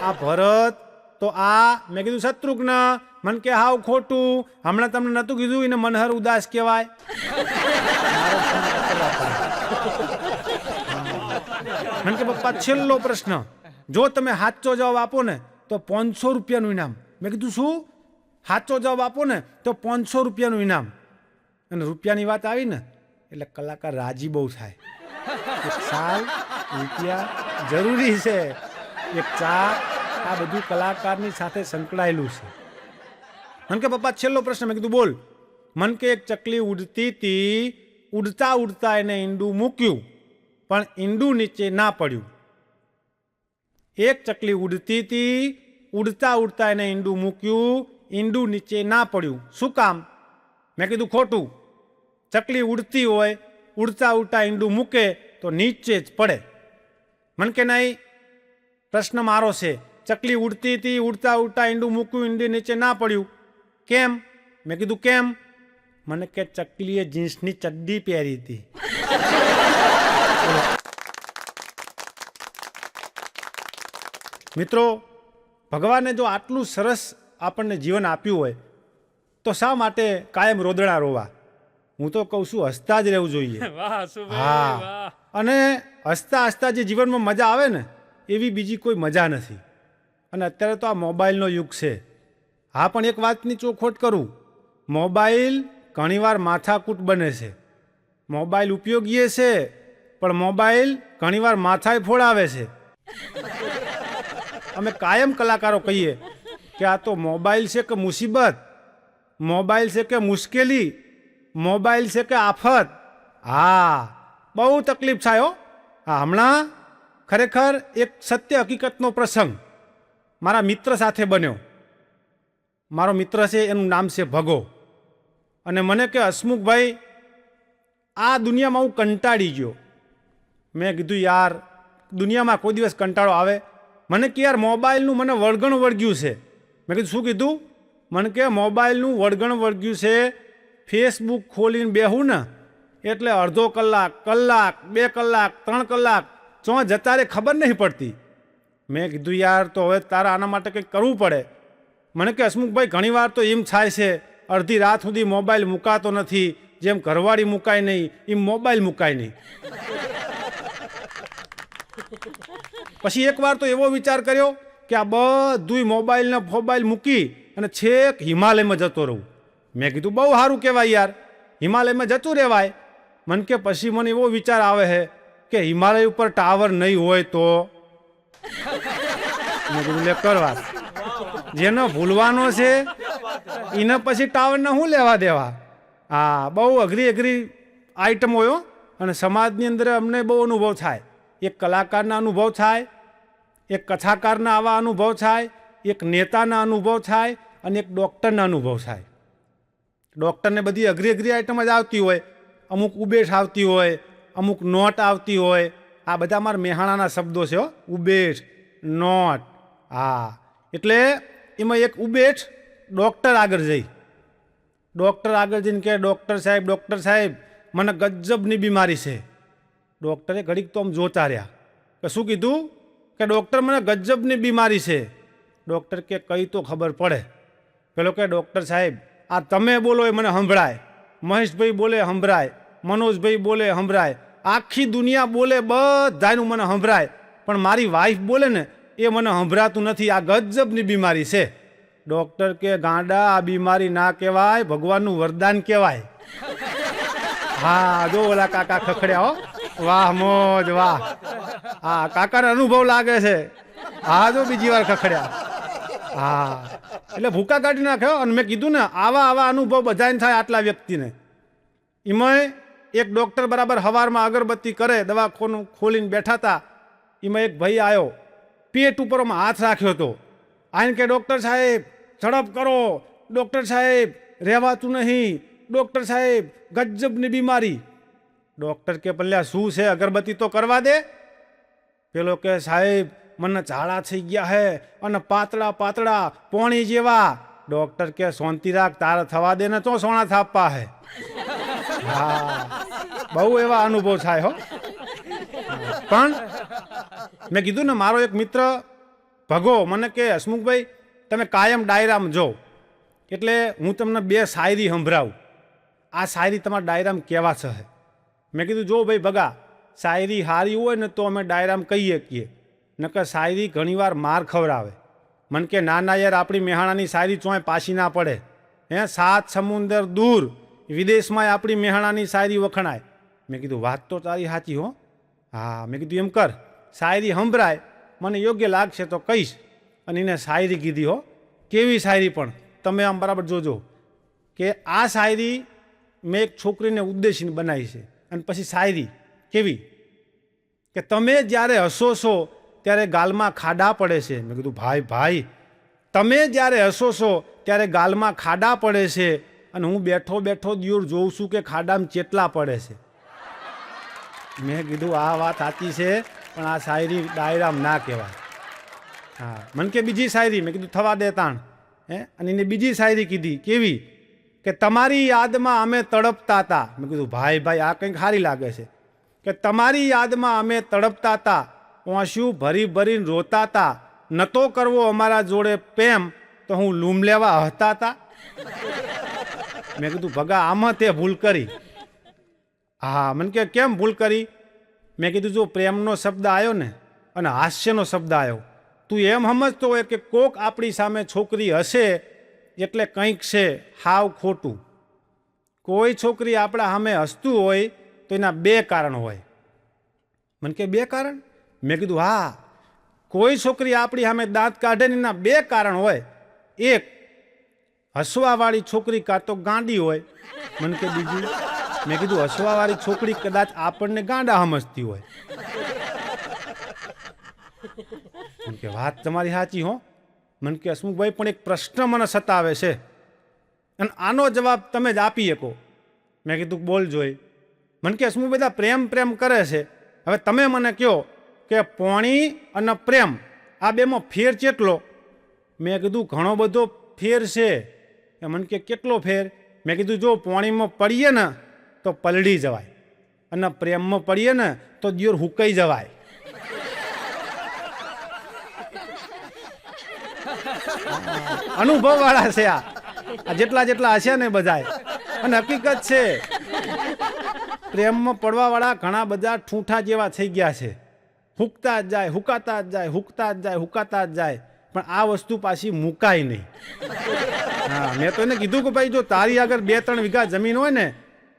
આ ભરત, તો આ મેં કીધું શત્રુઘ્ન. મન કે હાવ ખોટું, હમણાં તમને નહોતું કીધું એને મનહર ઉદાસ કહેવાય. મન કે પપ્પા છેલ્લો પ્રશ્ન, જો તમે સાચો જવાબ આપો ને તો 500 રૂપિયાનું ઇનામ. મેં કીધું શું? સાચો જવાબ આપો ને તો 500 રૂપિયાનું ઇનામ. અને રૂપિયાની વાત આવી ને એટલે કલાકાર રાજી બહુ થાય. એક સાલ રૂપિયા જરૂરી છે, એક ચા, આ બધું કલાકારની સાથે સંકળાયેલું છે. મન કે પપ્પા છેલ્લો પ્રશ્ન. મેં કીધું બોલ. મન કે એક ચકલી ઉડતી હતી, ઉડતા ઉડતા એને ઈંડું મૂક્યું પણ ઈંડું નીચે ના પડ્યું. એક ચકલી ઉડતી હતી, ઉડતા ઉડતા એને ઈંડું મૂક્યું, ઈંડું નીચે ના પડ્યું. શું કામ? મેં કીધું ખોટું. ચકલી ઉડતી હોય, ઉડતા ઉડતા ઈંડું મૂકે તો નીચે જ પડે. મન કે નહીં, પ્રશ્ન મારો છે. ચકલી ઉડતી હતી, ઉડતા ઉડતા ઈંડું મૂક્યું, ઈંડું નીચે ના પડ્યું. કેમ? મેં કીધું કેમ? મને કે ચકલીએ જીન્સની ચડ્ડી પહેરી હતી. મિત્રો, ભગવાને જો આટલું સરસ આપણને જીવન આપ્યું હોય તો શા માટે કાયમ રોદણા રોવા? હું તો કહું છું હસતા જ રહેવું જોઈએ. હા, અને હસતા હસતા જે જીવનમાં મજા આવે ને એવી બીજી કોઈ મજા નથી. અને અત્યારે તો આ મોબાઈલનો યુગ છે. હા પણ એક વાતની ચોખવટ કરું, મોબાઈલ ઘણીવાર માથાકૂટ બને છે. મોબાઈલ ઉપયોગીએ છે, પણ મોબાઈલ ઘણીવાર માથાએ ફોડાવે છે. અમે કાયમ કલાકારો કહીએ કે આ તો મોબાઈલ છે કે મુસીબત, મોબાઈલ છે કે મુશ્કેલી, મોબાઈલ છે કે આફત. હા, બહુ તકલીફ થાય હો. હા, હમણાં ખરેખર એક સત્ય હકીકતનો પ્રસંગ મારા મિત્ર સાથે બન્યો. મારો મિત્ર છે, એનું નામ છે ભગો. અને મને કે હસમુખભાઈ, આ દુનિયામાં હું કંટાળી ગયો. મેં કીધું યાર, દુનિયામાં કોઈ દિવસ કંટાળો આવે? મને કે યાર મોબાઈલનું મને વળગણ વળગ્યું છે. મેં કીધું શું કીધું? મને કે મોબાઈલનું વળગણ વળગ્યું છે. ફેસબુક ખોલીને બેહું ને એટલે અડધો કલાક, કલાક, 2 કલાક, 3 કલાક ચોં જતા રે ખબર નહીં પડતી. મેં કીધું યાર, તો હવે તારા આના માટે કંઈક કરવું પડે. મને કે હસમુખભાઈ, ઘણીવાર તો એમ થાય છે અડધી રાત સુધી મોબાઈલ મુકાતો નથી. જેમ ઘરવાળી મુકાય નહીં એમ મોબાઈલ મુકાય નહીં. પછી એકવાર તો એવો વિચાર કર્યો કે આ બધું મોબાઈલને ફોબાઈલ મૂકી અને છેક હિમાલયમાં જતો રહું. મેં કીધું બહુ સારું કહેવાય યાર, હિમાલયમાં જતું રહેવાય. મને કે પછી મને એવો વિચાર આવે છે કે હિમાલય ઉપર ટાવર નહીં હોય તો? મેં કીધું લે કરવા, જેનો ભૂલવાનો છે એને પછી ટાવરને શું લેવા દેવા? હા, બહુ અઘરી આઈટમ હોય. અને સમાજની અંદર અમને બહુ અનુભવ થાય. એક કલાકારના અનુભવ થાય, એક કથાકારના આવા અનુભવ થાય, એક નેતાના અનુભવ થાય અને એક ડૉક્ટરના અનુભવ થાય. ડૉક્ટરને બધી અઘરી આઈટમ જ આવતી હોય. અમુક ઉબેઠ આવતી હોય, અમુક નોટ આવતી હોય. આ બધા મારા મેહાણાના શબ્દો છે હો, ઉબેઠ, નોટ. હા, એટલે એમાં એક ઉબેઠ ડૉક્ટર આગળ જઈ, ડૉક્ટર આગળ જઈને કે ડૉક્ટર સાહેબ, મને ગજબની બીમારી છે. ડૉક્ટરે ઘડીક તો આમ જોતા રહ્યા કે શું કીધું? કે ડૉક્ટર, મને ગજબની બીમારી છે. ડૉક્ટર કે કઈ તો ખબર પડે. પેલો કે ડૉક્ટર સાહેબ, આ તમે બોલો એ મને સંભળાય, મહેશભાઈ બોલે સંભળાય, મનોજભાઈ બોલે સંભળાય, આખી દુનિયા બોલે બધાનું મને સંભળાય, પણ મારી વાઈફ બોલે ને એ મને સંભળાતું નથી. આ ગજબની બીમારી છે. ડૉક્ટર કે ગાંડા, આ બીમારી ના કહેવાય, ભગવાનનું વરદાન કહેવાય. હા, જો ઓલા કાકા ખખડ્યા હો. વાહ મોજ વાહ. હા, કાકાને અનુભવ લાગે છે. હા, જો બીજી વાર ખખડ્યા. હા, એટલે ભૂકા કાઢી નાખ્યો. અને મેં કીધું ને, આવા અનુભવ બધાને થાય આટલા વ્યક્તિને. એમાં એક ડૉક્ટર બરાબર સવારમાં અગરબત્તી કરે, દવાખાનું ખોલીને બેઠા હતા. એમાં એક ભાઈ આવ્યો, પેટ ઉપર હાથ રાખ્યો હતો. આને કે ડૉક્ટર સાહેબ ઝડપ કરો, ડૉક્ટર સાહેબ રહેવાતું નહીં, ડૉક્ટર સાહેબ ગજબની બીમારી. ડૉક્ટર કે પલ્યા શું છે, અગરબત્તી તો કરવા દે. પેલો કે સાહેબ, મને ઝાડા થઈ ગયા હે અને પાતળા પાતળા પોણી જેવા. ડૉક્ટર કે શાંતિ રાખ, તારે થવા દે ને, તો સોના થાપવા હે. હા, બહુ એવા અનુભવ થાય હો. પણ મેં કીધું ને, મારો એક મિત્ર ભગો મને કે હસમુખભાઈ, તમે કાયમ ડાયરામાં જો, એટલે હું તમને 2 શાયરી સંભળાવું. આ શાયરી તમારા ડાયરામાં કેવા છે? મેં કીધું જો ભાઈ ભગા, શાયરી સારી હોય ને તો અમે ડાયરામાં કહીએ, નકર શાયરી ઘણીવાર માર ખવડાવે. મને કે ના યાર, આપણી મેહાણાની શાયરી ચોંય પાછી ના પડે. 7 સમુંદર દૂર વિદેશમાં આપણી મેહાણાની શાયરી વખણાય. મેં કીધું વાત તો તારી સાચી હો. હા, મેં કીધું એમ કર, શાયરી સંભળાય, મને યોગ્ય લાગશે તો કહીશ. અને એને શાયરી કીધી હો. કેવી શાયરી પણ તમે આમ બરાબર જોજો કે આ શાયરી મેં એક છોકરીને ઉદ્દેશીને બનાવી છે. અને પછી શાયરી કેવી કે તમે જ્યારે હસો છો ત્યારે ગાલમાં ખાડા પડે છે. મેં કીધું ભાઈ, તમે જ્યારે હસો છો ત્યારે ગાલમાં ખાડા પડે છે, અને હું બેઠો દૂર જોઉં છું કે ખાડામાં ચેટલા પડે છે. મેં કીધું આ વાત સાચી છે, પણ આ શાયરી ડાયરામાં ના કહેવાય. હા, મને કે બીજી શાયરી. મેં કીધું થવા દે તાણ. અને એને બીજી શાયરી કીધી કેવી કે તમારી યાદમાં અમે તડપતા હતા. મેં કીધું ભાઈ આ કંઈક સારી લાગે છે. કે તમારી યાદમાં અમે તડપતા હતા, ઓંશું ભરીને રોતા હતા, નતો કરવો અમારા જોડે પ્રેમ તો હું લૂમ લેવા હતા હતા. મેં કીધું ભગા, આમાં તે ભૂલ કરી. હા, મને કે કેમ ભૂલ કરી? મેં કીધું જો પ્રેમનો શબ્દ આવ્યો ને અને હાસ્યનો શબ્દ આવ્યો, તું એમ સમજતો હોય કે કોક આપણી સામે છોકરી હશે એટલે કંઈક છે હાવ ખોટું. કોઈ છોકરી આપણા સામે હસતું હોય તો એના બે કારણ હોય. મને કે બે કારણ? મેં કીધું હા. કોઈ છોકરી આપણી સામે દાંત કાઢે ને એના બે કારણ હોય. એક, હસવાવાળી છોકરી કાં તો ગાંડી હોય. મને કે બીજું? મેં કીધું હસવાવાળી છોકરી કદાચ આપણને ગાંડા સમજતી હોય. મને કે વાત તમારી સાચી હો. મને કે હસમુખભાઈ પણ એક પ્રશ્ન મને સતાવે છે અને આનો જવાબ તમે જ આપી શકો. મેં કીધું બોલ જોઈ. મને કે હસમુખ બધા પ્રેમ પ્રેમ કરે છે. હવે તમે મને કહો કે પોણી અને પ્રેમ આ બેમાં ફેર કેટલો? મેં કીધું ઘણો બધો ફેર છે. મને કે કેટલો ફેર? મેં કીધું જો પોણીમાં પડીએ ને તો પલળી જવાય અને પ્રેમમાં પડીએ ને તો દિયોર હુકાઈ જવાય. અનુભવ વાળા છે આ જેટલા જેટલા હશે ને બધાય. અને હકીકત છે પ્રેમમાં પડવા વાળા ઘણા બધા ઠૂંઠા જેવા થઈ ગયા છે. હુકતા જ જાય, હુકાતા જ જાય, હુકતા જ જાય, હુકાતા જ જાય, પણ આ વસ્તુ પાછી મુકાય નહીં. હા, મેં તો એને કીધું કે ભાઈ જો તારી આગળ 2-3 વીઘા જમીન હોય ને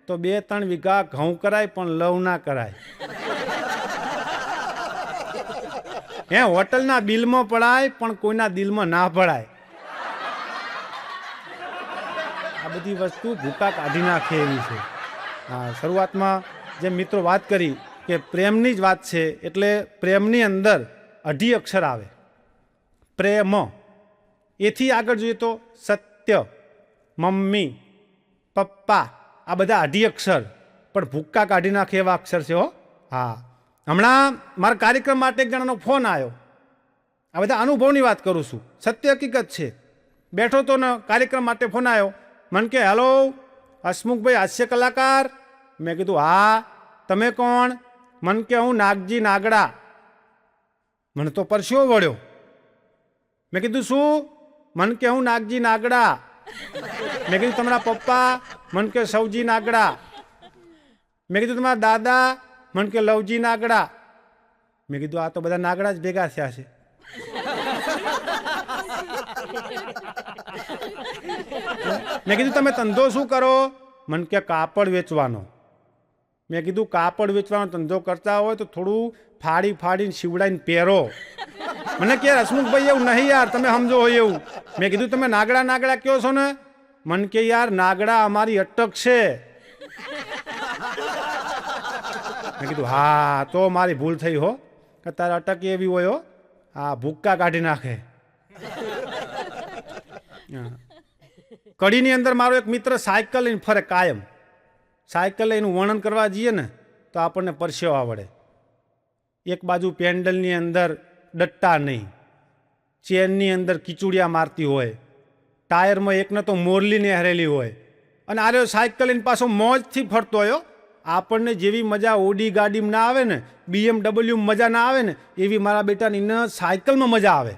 તો 2-3 વીઘા ઘઉં કરાય પણ લવ ના કરાય. હે, હોટલના બિલમાં પડાય પણ કોઈના દિલમાં ના પડાય. આ બધી વસ્તુ ભૂકા કાઢી નાખે એવી છે. હા, શરૂઆતમાં જે મિત્રો વાત કરી કે પ્રેમની જ વાત છે એટલે પ્રેમની અંદર 2 અક્ષર આવે. પ્રેમ, એથી આગળ જોઈએ તો સત્ય, મમ્મી, પપ્પા, આ બધા 2 અક્ષર પણ ભૂક્કા કાઢી નાખે એવા અક્ષર છે હો. હા, હમણાં મારા કાર્યક્રમ માટે એક જણાનો ફોન આવ્યો. આ બધા અનુભવની વાત કરું છું, સત્ય હકીકત છે. બેઠો તો ને કાર્યક્રમ માટે ફોન આવ્યો. મને કે હેલો હસમુખભાઈ હાસ્ય કલાકાર? મેં કીધું હા. તમે કોણ? મને કે હું નાગજી નાગડા. મને તો પરસ્યો વળ્યો. મેં કીધું શું? મને કે હું નાગજી નાગડા. મેં કીધું તમારા પપ્પા? મને કે સૌજી નાગડા. મેં કીધું તમારા દાદા? મને કે લવજી નાગડા. મેં કીધું આ તો બધા નાગડા જ ભેગા થયા છે. મેં કીધું તમે ધંધો શું કરો? મને કે કાપડ વેચવાનો. મેં કીધું કાપડ વેચવાનો ધંધો કરતા હોય તો થોડું ફાડી ફાડીને શીવડાઈને પહેરો. મને કે હસમુખભાઈ એવું નહીં યાર, તમે સમજો હોય એવું. મેં કીધું તમે નાગડા નાગડા કહો છો ને? મને કે યાર નાગડા અમારી અટક છે. મેં કીધું હા તો મારી ભૂલ થઈ હો, કે તારે અટક એવી હોય હો. હા, ભૂક્કા કાઢી નાખે. કડીની અંદર મારો એક મિત્ર સાયકલ લઈને ફરે કાયમ. સાયકલ લઈને વર્ણન કરવા જઈએ ને તો આપણને પરસેવો આવડે. એક બાજુ પેન્ડલની અંદર ડટ્ટા નહીં, ચેનની અંદર કિચુડિયા મારતી હોય, ટાયરમાં એકને તો મોરલી નેહરેલી હોય, અને આરે સાયકલ લઈને પાછો મોજથી ફરતો હોય. આપણને જેવી મજા ઓડી ગાડીમાં ના આવે ને, BMW મજા ના આવે ને, એવી મારા બેટાની ને સાયકલમાં મજા આવે.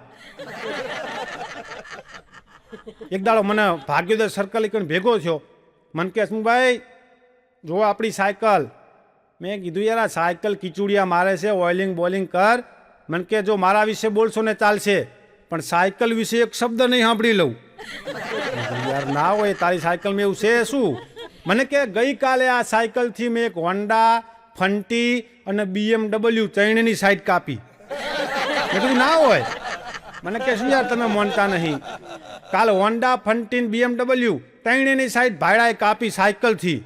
એક દાડો મને ભાગ્યોદય સર્કલ એક ભેગો થયો. મને કે હસમુખભાઈ જો આપણી સાયકલ. મેં કીધું યાર આ સાયકલ કિચુડિયા મારે છે, ઓઇલિંગ બોલિંગ કર. મને કે જો મારા વિશે બોલશો ને ચાલશે, પણ સાયકલ વિશે એક શબ્દ નહીં સાંભળી લઉં. યાર ના હોય, તારી સાયકલમાં એવું છે શું? મને કે ગઈકાલે આ સાયકલથી મેં એક હોન્ડા, ફંટી અને BMW 3ની સાઈડ કાપી. મેં કીધું ના હોય. મને કે શું યાર તમે માનતા નહીં? કાલે હોન્ડા, ફંટી, BMW 3ની સાઈડ ભાડાએ કાપી સાયકલથી.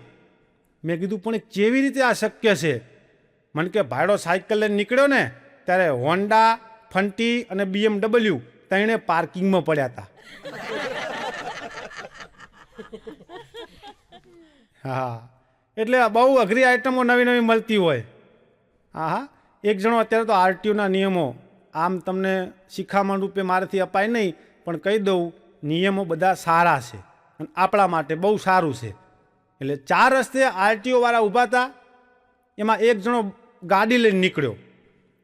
મેં કીધું પણ કેવી રીતે આ શક્ય છે? મને કે ભાડો સાયકલ લઈને નીકળ્યો ને ત્યારે હોન્ડા, ફંટી અને BMW 3 પાર્કિંગમાં પડ્યા હતા. હા, એટલે બહુ અઘરી આઈટમો નવી નવી મળતી હોય. હા હા, એક જણો અત્યારે તો RTOના નિયમો આમ તમને શિખામણ રૂપે મારાથી અપાય નહીં, પણ કહી દઉં નિયમો બધા સારા છે અને આપણા માટે બહુ સારું છે. એટલે 4 રસ્તે RTO વાળા ઊભા હતા. એમાં એક જણો ગાડી લઈને નીકળ્યો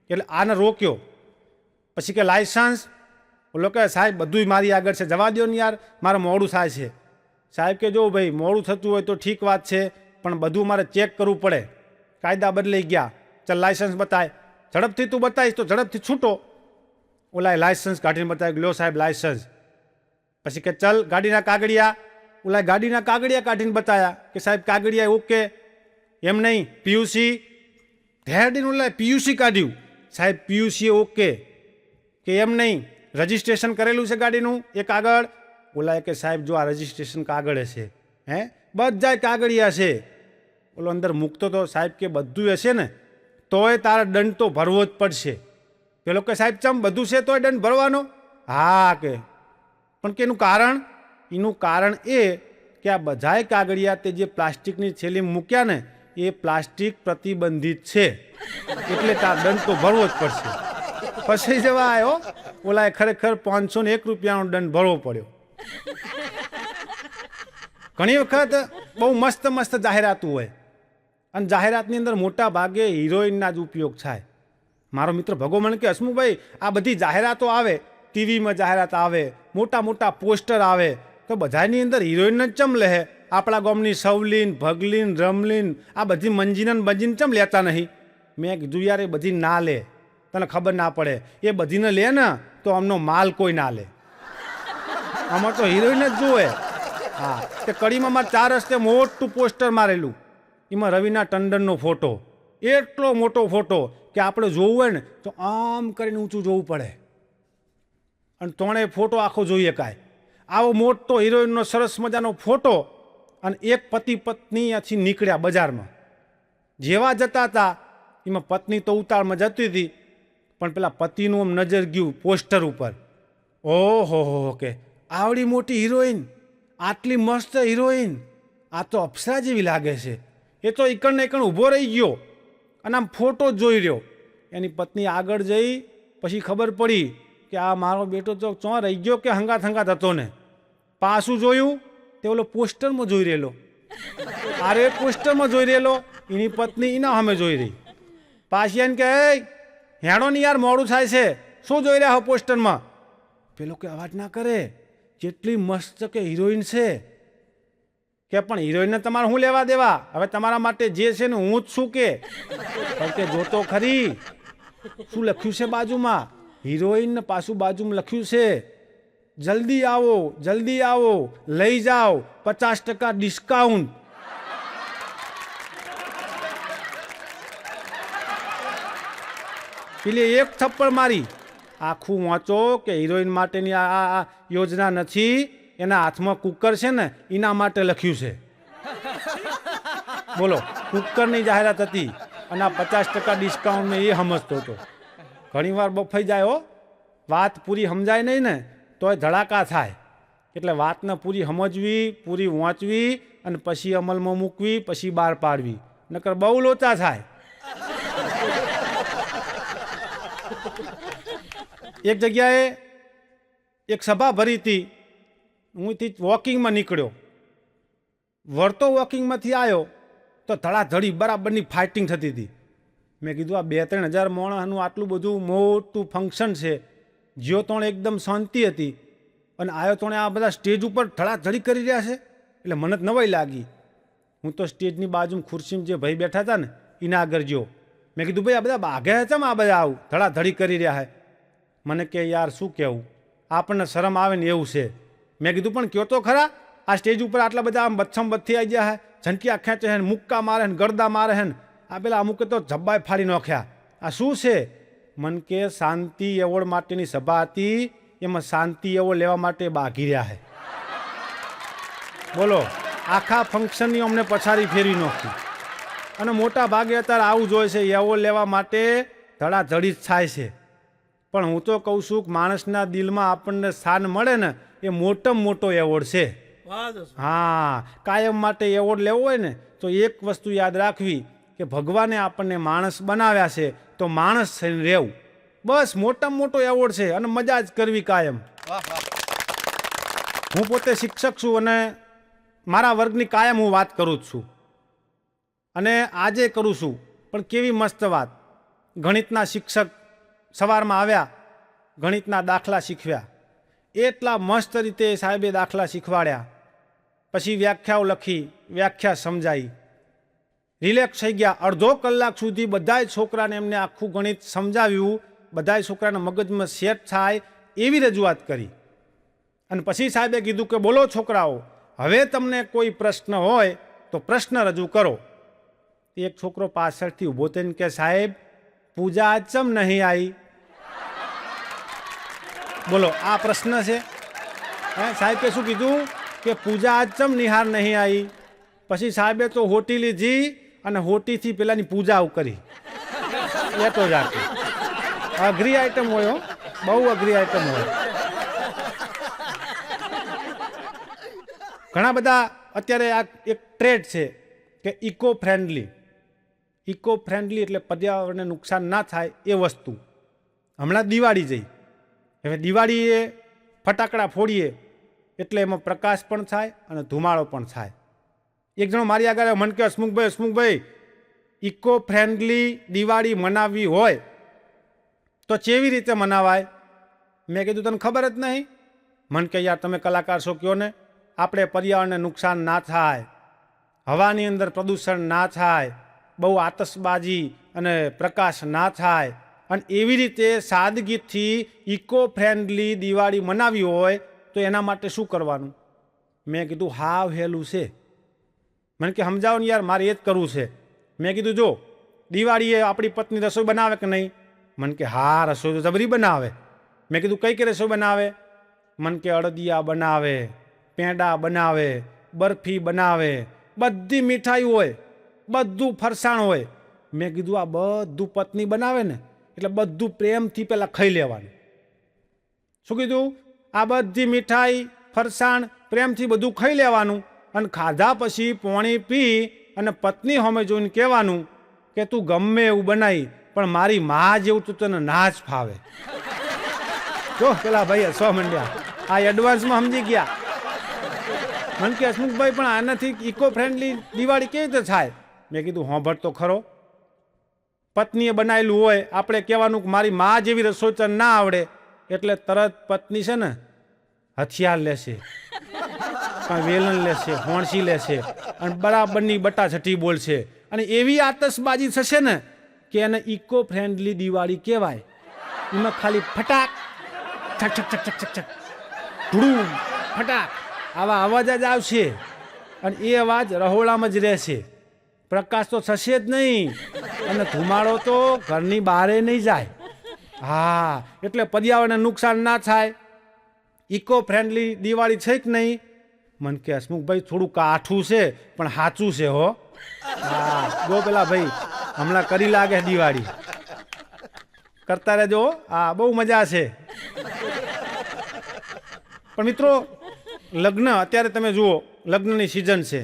એટલે આને રોક્યો. પછી કે લાયસન્સ? ઓલો કે સાહેબ બધું મારી આગળ છે, જવા દો ને યાર, મારે મોડું થાય છે. સાહેબ કે જો ભાઈ મોડું થતું હોય તો ઠીક વાત છે, પણ બધું મારે ચેક કરવું પડે. કાયદા બદલાઈ ગયા. ચાલ લાયસન્સ બતાય. ઝડપથી તું બતાવીશ તો ઝડપથી છૂટો. ઓલાએ લાયસન્સ કાઢીને બતાવ્યું, લો સાહેબ લાયસન્સ. પછી કે ચલ ગાડીના કાગળિયા. ઓલા ગાડીના કાગળિયા કાઢીને બતાવ્યા કે સાહેબ કાગળિયા ઓકે. એમ નહીં, પીયુસી ધેરડીને ઓલા પીયુસી કાઢ્યું, સાહેબ પીયુસી ઓકે. કે એમ નહીં, રજિસ્ટ્રેશન કરેલું છે ગાડીનું એ કાગળ. ઓલા કે સાહેબ જો આ રજિસ્ટ્રેશન કાગળ છે. હે બધાય કાગળિયા છે. ઓલો અંદર મૂકતો તો સાહેબ કે બધું હશે ને તોય તારા દંડ તો ભરવો જ પડશે. પેલો કે સાહેબ ચમ બધું છે તોય દંડ ભરવાનો? હા કે પણ કે એનું કારણ એ કે આ બધાય કાગળિયા તે જે પ્લાસ્ટિકની થેલી મૂક્યા ને એ પ્લાસ્ટિક પ્રતિબંધિત છે એટલે તાર દંડ તો ભરવો જ પડશે. ફસાઈ જવા આવ્યો. ઓલાએ ખરેખર 501 રૂપિયાનો દંડ ભરવો પડ્યો. ઘણી વખત બહુ મસ્ત મસ્ત જાહેરાતો હોય અને જાહેરાતની અંદર મોટા ભાગે હિરોઈનના જ ઉપયોગ થાય. મારો મિત્ર ભગો મને કે હસમુભાઈ આ બધી જાહેરાતો આવે, ટીવીમાં જાહેરાત આવે, મોટા મોટા પોસ્ટર આવે તો બધાની અંદર હિરોઈન જ ચમ લે? આપણા ગામની સવલીન, ભગલીન, રમલીન આ બધી મંજીન બંજીન ચમ લેતા નહીં? મેં કીધું યાર એ બધી ના લે, તને ખબર ના પડે. એ બધીને લે ને તો આમનો માલ કોઈ ના લે. આમાં તો હિરોઈન જ જોવે. હા, તે કડીમાં મારે 4 રસ્તે મોટું પોસ્ટર મારેલું, એમાં રવિના ટંડનનો ફોટો, એટલો મોટો ફોટો કે આપણે જોવું હોય ને તો આમ કરીને ઊંચું જોવું પડે અને તોણે ફોટો આખો જોઈએ કાંઈ. આવો મોટો હિરોઈનનો સરસ મજાનો ફોટો અને એક પતિ પત્ની અહીંયાથી નીકળ્યા બજારમાં. જેવા જતા હતા એમાં પત્ની તો ઉતાળમાં જતી હતી પણ પેલા પતિનું આમ નજર ગયું પોસ્ટર ઉપર. ઓહો કે આવડી મોટી હિરોઈન, આટલી મસ્ત હિરોઈન, આ તો અપ્સરા જેવી લાગે છે. એ તો એકણ ને એકણ ઊભો રહી ગયો અને આમ ફોટો જ જોઈ રહ્યો. એની પત્ની આગળ જઈ પછી ખબર પડી કે આ મારો બેટો તો ચો રહી ગયો કે હંગાત હતો ને. પાછું જોયું તે ઓલો પોસ્ટરમાં જોઈ રહેલો. અરે પોસ્ટરમાં જોઈ રહેલો, એની પત્ની એના સામે જોઈ રહી. પાછી એને કે હેડો ને યાર મોડું થાય છે, શું જોઈ રહ્યા હો પોસ્ટરમાં? પેલો કે અવાજ ના કરે, જેટલી મસ્ત કે હિરોઈન છે. કે પણ હિરોઈનને તમારે શું લેવા દેવા? હવે તમારા માટે જે છે ને હું જ છું કે જોતો ખરી શું લખ્યું છે બાજુમાં? હિરોઈન પાછું બાજુમાં લખ્યું છે જલ્દી આવો લઈ જાઓ 50% ડિસ્કાઉન્ટ. પેલી એક થપ્પડ મારી. આખું વાંચો કે હિરોઈન માટેની આ યોજના નથી, એના હાથમાં કુકર છે ને એના માટે લખ્યું છે. બોલો, કુકરની જાહેરાત હતી અને આ 50% ડિસ્કાઉન્ટ એ સમજતો હતો. ઘણી વાર બફાઈ જાય હો, વાત પૂરી સમજાય નહીં ને તોય ધડાકા થાય. એટલે વાતને પૂરી સમજવી, પૂરી વાંચવી અને પછી અમલમાં મૂકવી, પછી બહાર પાડવી, નકર બહુ લોચા થાય. એક જગ્યાએ એક સભા ભરી હતી. હું વોકિંગમાં નીકળ્યો, વળતો વોકિંગમાંથી આવ્યો તો ધડાધડી બરાબરની ફાઇટિંગ થતી હતી. મેં કીધું આ 2-3 હજાર માણસનું આટલું બધું મોટું ફંક્શન છે, જ્યો તોણે એકદમ શાંતિ હતી અને આવ્યો તોણે આ બધા સ્ટેજ ઉપર ધડાધડી કરી રહ્યા છે. એટલે મને જ નવાઈ લાગી. હું તો સ્ટેજની બાજુમાં ખુરશીમાં જે ભાઈ બેઠા હતા ને એના આગળ ગયો. મેં કીધું ભાઈ આ બધા બાઘે હતા આ બધા આવું ધડાધડી કરી રહ્યા છે. મને કે યાર શું કહેવું, આપણને શરમ આવે ને એવું છે. મેં કીધું પણ કયો તો ખરા, આ સ્ટેજ ઉપર આટલા બધા આમ બચ્છમ બચ્થી આવી ગયા હે, ઝંટિયા ખેંચે હે, મુક્કા મારે હે, ગરદા મારે હે, આ પેલા અમુકે તો જબ્બાય ફાડી નાખ્યા. આ શું છે? મન કે શાંતિ એવોર્ડ માટેની સભા હતી, એમાં શાંતિ એવોર્ડ લેવા માટે બાઘી રહ્યા છે. બોલો, આખા ફંક્શનની અમને પછાડી ફેરવી નાખી. અને મોટા ભાગે અત્યારે આવું જોઈએ છે, એવોર્ડ લેવા માટે ધડાધડી જ થાય છે. પણ હું તો કહું છું કે માણસના દિલમાં આપણને સ્થાન મળે ને એ મોટામાં મોટો એવોર્ડ છે. હા, કાયમ માટે એવોર્ડ લેવો હોય ને તો એક વસ્તુ યાદ રાખવી કે ભગવાને આપણને માણસ બનાવ્યા છે તો માણસ થઈને રહેવું, બસ મોટામાં મોટો એવોર્ડ છે. અને મજા જ કરવી કાયમ. હું પોતે શિક્ષક છું અને મારા વર્ગની કાયમ હું વાત કરું જ છું અને આજે કરું છું. પણ કેવી મસ્ત વાત, ગણિતના શિક્ષક સવારમાં આવ્યા, ગણિતના દાખલા શીખવ્યા. એટલા મસ્ત રીતે સાહેબે દાખલા શીખવાડ્યા. પછી વ્યાખ્યાઓ લખી, વ્યાખ્યા સમજાઈ, રિલેક્સ થઈ ગયા. અડધો કલાક સુધી બધાય છોકરાને એમને આખું ગણિત સમજાવ્યું, બધાય છોકરાના મગજમાં સેટ થાય એવી રજૂઆત કરી. અને પછી સાહેબે કીધું કે બોલો છોકરાઓ, હવે તમને કોઈ પ્રશ્ન હોય તો પ્રશ્ન રજૂ કરો. એક છોકરો પાછળથી ઊભો થઈને કે સાહેબ પૂજા આજ ચમ નહીં આવી? બોલો, આ પ્રશ્ન છે? સાહેબે શું કીધું કે પૂજા આજ ચમ નિહાર નહીં આવી? પછી સાહેબે તો હોટી લીધી અને હોટીથી પેલાની પૂજા કરી. એ તો જાતી અઘરી આઈટમ હોય, બહુ અઘરી આઈટમ હોય. ઘણા બધા અત્યારે આ એક ટ્રેડ છે કે ઇકો ફ્રેન્ડલી એટલે પર્યાવરણને નુકસાન ના થાય એ વસ્તુ. હમણાં દિવાળી જઈ, હવે દિવાળીએ ફટાકડા ફોડીએ એટલે એમાં પ્રકાશ પણ થાય અને ધુમાડો પણ થાય. એક જણો મારી આગળ મને કે હસમુખભાઈ ઇકો ફ્રેન્ડલી દિવાળી મનાવવી હોય તો કેવી રીતે મનાવાય? મેં કીધું તને ખબર જ નહીં? મને કે યાર તમે કલાકાર છો, કયો ને. આપણે પર્યાવરણને નુકસાન ના થાય, હવાની અંદર પ્રદૂષણ ના થાય, બહુ આતશબાજી અને પ્રકાશ ના થાય, અને એવી રીતે સાદગીથી ઇકો ફ્રેન્ડલી દિવાળી મનાવી હોય તો એના માટે શું કરવાનું? મેં કીધું હાવ હેલું છે. મને કે સમજાવો ને યાર, મારે એ જ કરવું છે. મેં કીધું જો દિવાળીએ આપણી પત્ની રસોઈ બનાવે કે નહીં? મને કે હા, રસોઈ તો જબરી બનાવે. મેં કીધું કઈ કઈ રસોઈ બનાવે? મને કે અડદિયા બનાવે, પેંડા બનાવે, બરફી બનાવે, બધી મીઠાઈ હોય, બધું ફરસાણ હોય. મેં કીધું આ બધું પત્ની બનાવે ને એટલે બધું પ્રેમથી પેલા ખાઈ લેવાનું. શું કીધું? આ બધી મીઠાઈ ફરસાણ પ્રેમથી બધું ખાઈ લેવાનું, અને ખાધા પછી પાણી પી અને પત્ની સામે જોઈને કહેવાનું કે તું ગમે એવું બનાવી પણ મારી મા જેવું તું તને ના જ ફાવે. જો પેલા ભાઈ હસવા માંડ્યા, આ એડવાન્સમાં સમજી ગયા. મને કે હસમુખભાઈ પણ આનાથી ઇકો ફ્રેન્ડલી દિવાળી કેવી રીતે થાય? મેં કીધું હોંભળ તો ખરો. પત્નીએ બનાવેલું હોય, આપણે કહેવાનું કે મારી મા જેવી રસોઈ તને ના આવડે, એટલે તરત પત્ની છે ને હથિયાર લેશે, વેલણ લેશે, હોણસી લેશે અને બરાબરની બટાછટી બોલશે, અને એવી આતશબાજી થશે ને કે એને ઇકો ફ્રેન્ડલી દિવાળી કહેવાય. એમાં ખાલી ફટાક છક છક છક છક છક ધૂમ ફટાક આવા અવાજ જ આવશે, અને એ અવાજ રહોળામાં જ રહેશે. પ્રકાશ તો થશે જ નહીં, અને ધુમાડો તો ઘરની બહારે નહીં જાય. હા, એટલે પર્યાવરણને નુકસાન ના થાય. ઇકો ફ્રેન્ડલી દિવાળી છે કે નહીં? મને કે હસમુખભાઈ થોડું કાઠું છે પણ સાચું છે હો. હા, જો પેલા ભાઈ હમણાં કરી લાગે દિવાળી, કરતા રહેજો. હા, બહુ મજા છે. પણ મિત્રો, લગ્ન અત્યારે તમે જુઓ, લગ્નની સિઝન છે,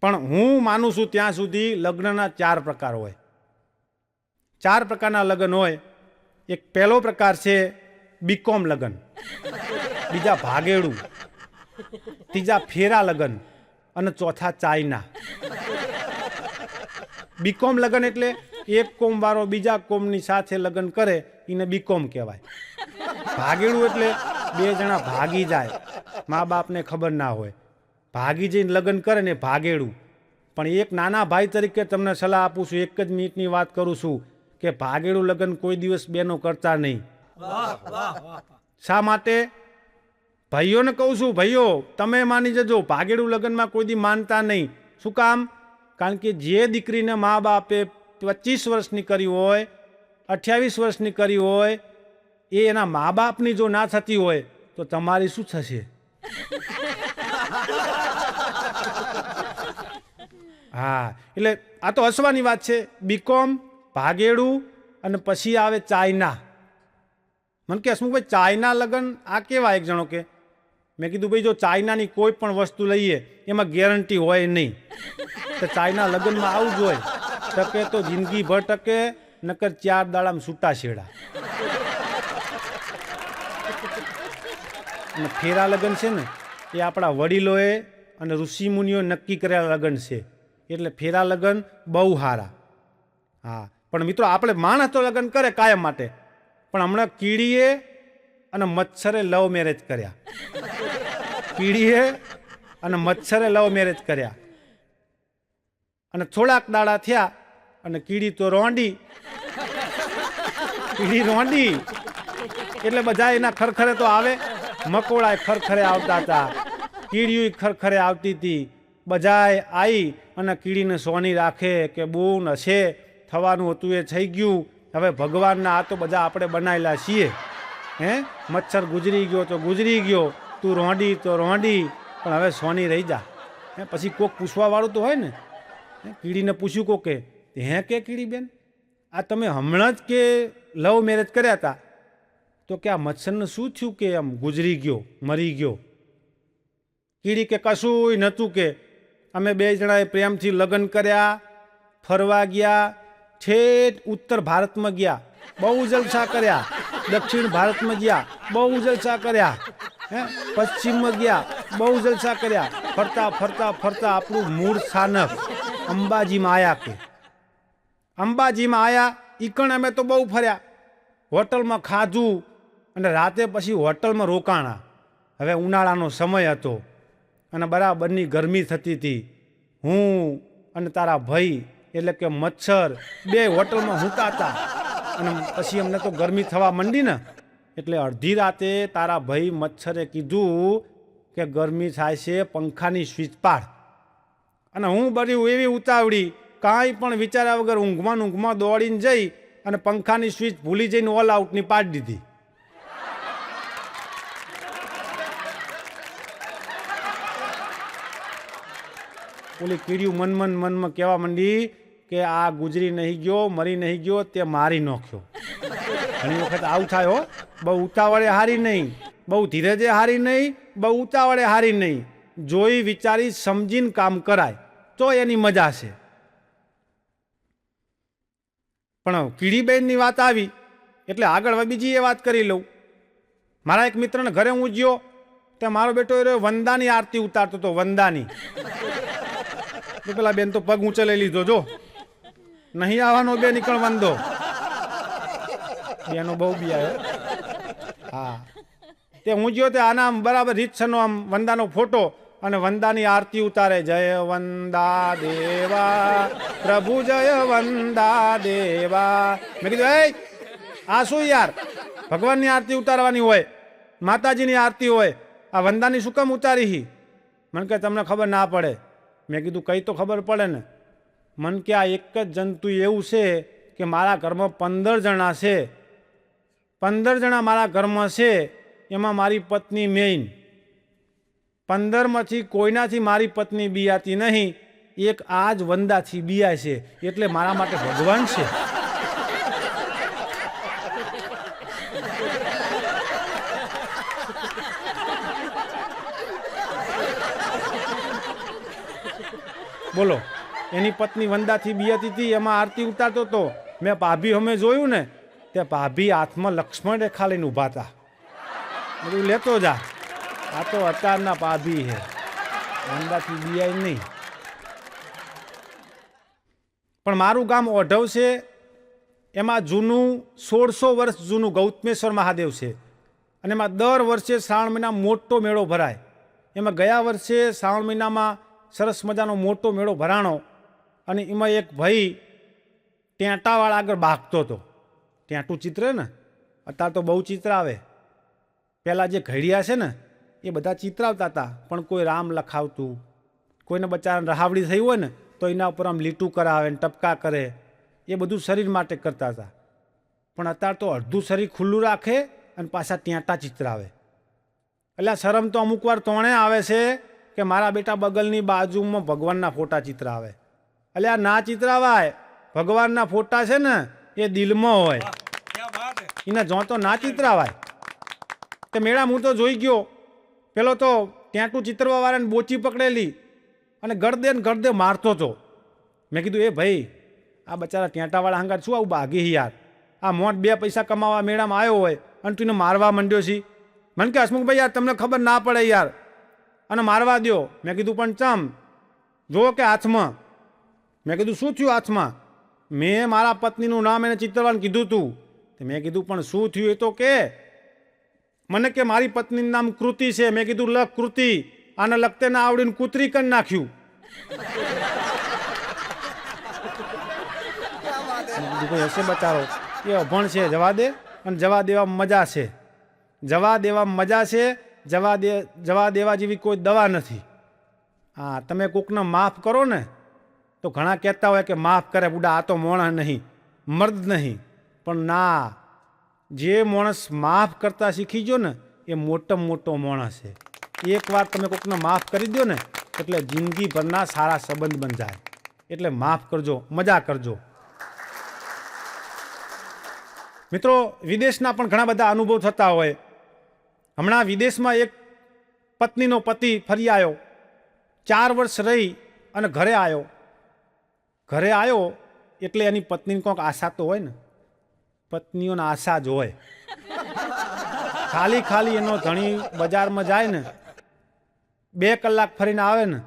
પણ હું માનું છું ત્યાં સુધી લગ્નના 4 પ્રકાર હોય. 4 પ્રકારના લગ્ન હોય. એક પહેલો પ્રકાર છે બીકોમ લગ્ન, બીજા ભાગેડું, ત્રીજા ફેરા લગ્ન અને ચોથા ચાઇના. બીકોમ લગ્ન એટલે એક કોમ વાળો બીજા કોમની સાથે લગ્ન કરે એને બીકોમ કહેવાય. ભાગેડું એટલે 2 જણા ભાગી જાય, મા બાપને ખબર ના હોય, ભાગી જઈને લગ્ન કરે ને ભાગેડું. પણ એક નાના ભાઈ તરીકે તમને સલાહ આપું છું, 1 જ મિનિટની વાત કરું છું કે ભાગેડું લગ્ન કોઈ દિવસ બેનો કરતા નહીં. શા માટે? ભાઈઓને કહું છું, ભાઈઓ તમે માની જજો, ભાગેડું લગ્નમાં કોઈ દી માનતા નહીં. શું કામ? કારણ કે જે દીકરીને મા બાપે 25 વર્ષની કરી હોય, 28 વર્ષની કરી હોય, એ એના મા બાપની જો ના થતી હોય તો તમારી શું થશે? હા, એટલે આ તો હસવાની વાત છે. બીકોમ, ભાગેડું અને પછી આવે ચાઇના. મને કે હસમુખભાઈ ચાઇના લગ્ન આ કેવા? એક જણો કે. મેં કીધું ભાઈ જો ચાઇનાની કોઈ પણ વસ્તુ લઈએ એમાં ગેરંટી હોય નહીં, તો ચાઇના લગ્નમાં આવું જ હોય. ટકે તો જિંદગીભર ટકે, નકર 4 દાડામાં છૂટા છેડા. અને ફેરા લગ્ન છે ને એ આપણા વડીલોએ અને ઋષિમુનિઓએ નક્કી કરેલા લગ્ન છે, એટલે ફેરા લગ્ન બહુ સારા. હા, પણ મિત્રો આપણે માણસ તો લગ્ન કરે કાયમ માટે, પણ હમણાં કીડીએ અને મચ્છરે લવ મેરેજ કર્યા. કીડીએ અને મચ્છરે લવ મેરેજ કર્યા, અને થોડાક દાડા થયા અને કીડી તો રોંડી. કીડી રોંડી એટલે બધા એના ખરખરે તો આવે, મકોડા ખરખરે આવતા હતા, કીડીયું ખરખરે આવતી હતી. બધાય આવી અને કીડીને સોની રાખે કે બોન હશે, થવાનું હતું એ થઈ ગયું. હવે ભગવાનના આ તો બધા આપણે બનાવેલા છીએ. હે મચ્છર ગુજરી ગયો તો ગુજરી ગયો, તું રોંડી તો રોંડી, પણ હવે સોની રહી જા. હે પછી કોક પૂછવાવાળું તો હોય ને. કીડીને પૂછ્યું કોકે, હે કે કીડી બેન, આ તમે હમણાં જ કે લવ મેરેજ કર્યા હતા, તો કે આ મચ્છરને શું થયું કે આમ ગુજરી ગયો, મરી ગયો? કીડી કે કશું નહોતું, કે અમે બે જણાએ પ્રેમથી લગ્ન કર્યા, ફરવા ગયા, ઠેઠ ઉત્તર ભારતમાં ગયા, બહુ જલસા કર્યા, દક્ષિણ ભારતમાં ગયા, બહુ જલસા કર્યા, હે પશ્ચિમમાં ગયા, બહુ જલસા કર્યા, ફરતા ફરતા ફરતા આપણું મૂળ સ્થાનક અંબાજીમાં આવ્યા. કે અંબાજીમાં આવ્યા ઈકણ અમે તો બહુ ફર્યા, હોટલમાં ખાધું અને રાતે પછી હોટલમાં રોકાણા. હવે ઉનાળાનો સમય હતો અને બરાબરની ગરમી થતી હતી. હું અને તારા ભાઈ એટલે કે મચ્છર બે હોટલમાં હુંકાતા અને પછી અમને તો ગરમી થવા માંડી ને, એટલે અડધી રાતે તારા ભાઈ મચ્છરે કીધું કે ગરમી થાય છે, પંખાની સ્વિચ પાડ. અને હું બધી એવી ઉતાવળી, કાંઈ પણ વિચાર્યા વગર ઊંઘમાં દોડીને જઈ અને પંખાની સ્વિચ ભૂલી જઈને ઓલ આઉટની પાડી દીધી. ઓલી કીડીયું મનમાં કહેવા માંડી કે આ ગુજરી નહીં ગયો, મરી નહીં ગયો, તે મારી નાખ્યો. ઘણી વખત આવું થાય હો. બહુ ઉતાવળે હારી નહીં, બહુ ધીરજે હારી નહીં, બહુ ઉતાવળે હારી નહીં. જોઈ વિચારી સમજીને કામ કરાય તો એની મજા છે. પણ કીડીબેનની વાત આવી એટલે આગળ હવે બીજી એ વાત કરી લઉં. મારા એક મિત્રને ઘરે હું ગયો, તે મારો બેટો એ વંદાની આરતી ઉતારતો હતો. વંદાની તો પેલા બેન તો પગ ઊંચે લઈ લીધો, જો નહીં આવવાનો બે નીકળ વંદો. બેનો બહુ બી આવ્યો. હા, તે હું ગયો તે આના બરાબર રીતસરનો આમ વંદાનો ફોટો અને વંદાની આરતી ઉતારે. જય વંદા દેવા પ્રભુ, જય વંદા દેવા. મેં કીધું એ આ શું યાર, ભગવાનની આરતી ઉતારવાની હોય, માતાજીની આરતી હોય, આ વંદાની શું કામ ઉતારી? મને કે તમને ખબર ના પડે. મેં કીધું કઈ તો ખબર પડે ને. મન કે આ એક જ જંતુ એવું છે કે મારા ઘરમાં 15 જણા છે, 15 જણા મારા ઘરમાં છે, એમાં મારી પત્ની મેઇન. 15માંથી કોઈનાથી મારી પત્ની બિયાતી નહીં, એક આ જ વંદાથી બિયા છે, એટલે મારા માટે ભગવાન છે. બોલો, એની પત્ની વંદાથી બિયાતી હતી, એમાં આરતી ઉતારતો હતો. મેં ભાભી અમે જોયું ને, તે ભાભી હાથમાં લક્ષ્મણ રેખા લઈને ઊભા હતા. બધું લેતો જા, આ તો અત્યારના ભાભી છે, વંદાથી બિયાય નહીં. પણ મારું ગામ ઓઢવ છે, એમાં જૂનું 1600 વર્ષ જૂનું ગૌતમેશ્વર મહાદેવ છે. અને એમાં દર વર્ષે શ્રાવણ મહિના મોટો મેળો ભરાય. એમાં ગયા વર્ષે શ્રાવણ મહિનામાં સરસ મજાનો મોટો મેળો ભરાણો અને એમાં એક ભાઈ ટેંટાવાળા આગળ ભાગતો હતો. ટેંટું ચિત્ર ને અત્યારે તો બહુ ચિત્ર આવે. પહેલાં જે ઘડિયા છે ને એ બધા ચિતરાવતા હતા, પણ કોઈ રામ લખાવતું, કોઈને બચારાને રહાવડી થઈ હોય ને તો એના ઉપર આમ લીટું કરાવે ને ટપકા કરે, એ બધું શરીર માટે કરતા હતા. પણ અત્યારે તો અડધું શરીર ખુલ્લું રાખે અને પાછા ટેંટા ચિતરાવે. એટલે શરમ તો અમુક વાર તોણે આવે છે કે મારા બેટા બગલની બાજુમાં ભગવાનના ફોટા ચિતરાવે. એટલે આ ના ચિતરાવાય. ભગવાનના ફોટા છે ને એ દિલમાં હોય, એના જો તો ના ચિતરાવાય. તે મેળામાં હું તો જોઈ ગયો, પેલો તો ટેંટું ચિતરવા વાળાને બોચી પકડેલી અને ગળદે મારતો હતો. મેં કીધું એ ભાઈ, આ બચારા ટેંટાવાળા હંગાર શું આવું ભાગી યાર, આ મોટ 2 પૈસા કમાવા મેળામાં આવ્યો હોય અને તું એને મારવા માંડ્યો છી. મને કે હસમુખભાઈ યાર તમને ખબર ના પડે યાર, અને મારવા દો. મેં કીધું પણ ચમ, જુઓ કે હાથમાં. મેં કીધું શું થયું હાથમાં? મેં મારા પત્નીનું નામ એને ચિતરવાનું કીધું હતું. મેં કીધું પણ શું થયું એ તો કે. મને કે મારી પત્નીનું નામ કૃતિ છે. મેં કીધું લખ કૃતિ, આને લખતે ના આવડીને કૂતરી કરી નાખ્યું. કોઈ હશે બચારો, એ અભણ છે, જવા દે. અને જવા દેવા મજા છે, જવા દેવા મજા છે. જવા દેવા જેવી કોઈ દવા નથી. હા, તમે કોકને માફ કરો ને તો ઘણા કહેતા હોય કે માફ કરે બુડા, આ તો માણસ નહીં, મર્દ નહીં. પણ ના, જે માણસ માફ કરતા શીખી ગયો ને એ મોટો માણસ છે. એકવાર તમે કોકને માફ કરી દો ને એટલે જિંદગીભરના સારા સંબંધ બંધાય. એટલે માફ કરજો, મજા કરજો. મિત્રો, વિદેશના પણ ઘણા બધા અનુભવ થતા હોય. હમણાં વિદેશમાં એક પત્નીનો પતિ ફરી આવ્યો, 4 વર્ષ રહી અને ઘરે આવ્યો એટલે એની પત્નીને કોઈક આશા તો હોય ને. પત્નીઓને આશા જ હોય. ખાલી એનો ધણી બજારમાં જાય ને 2 કલાક ફરીને આવે ને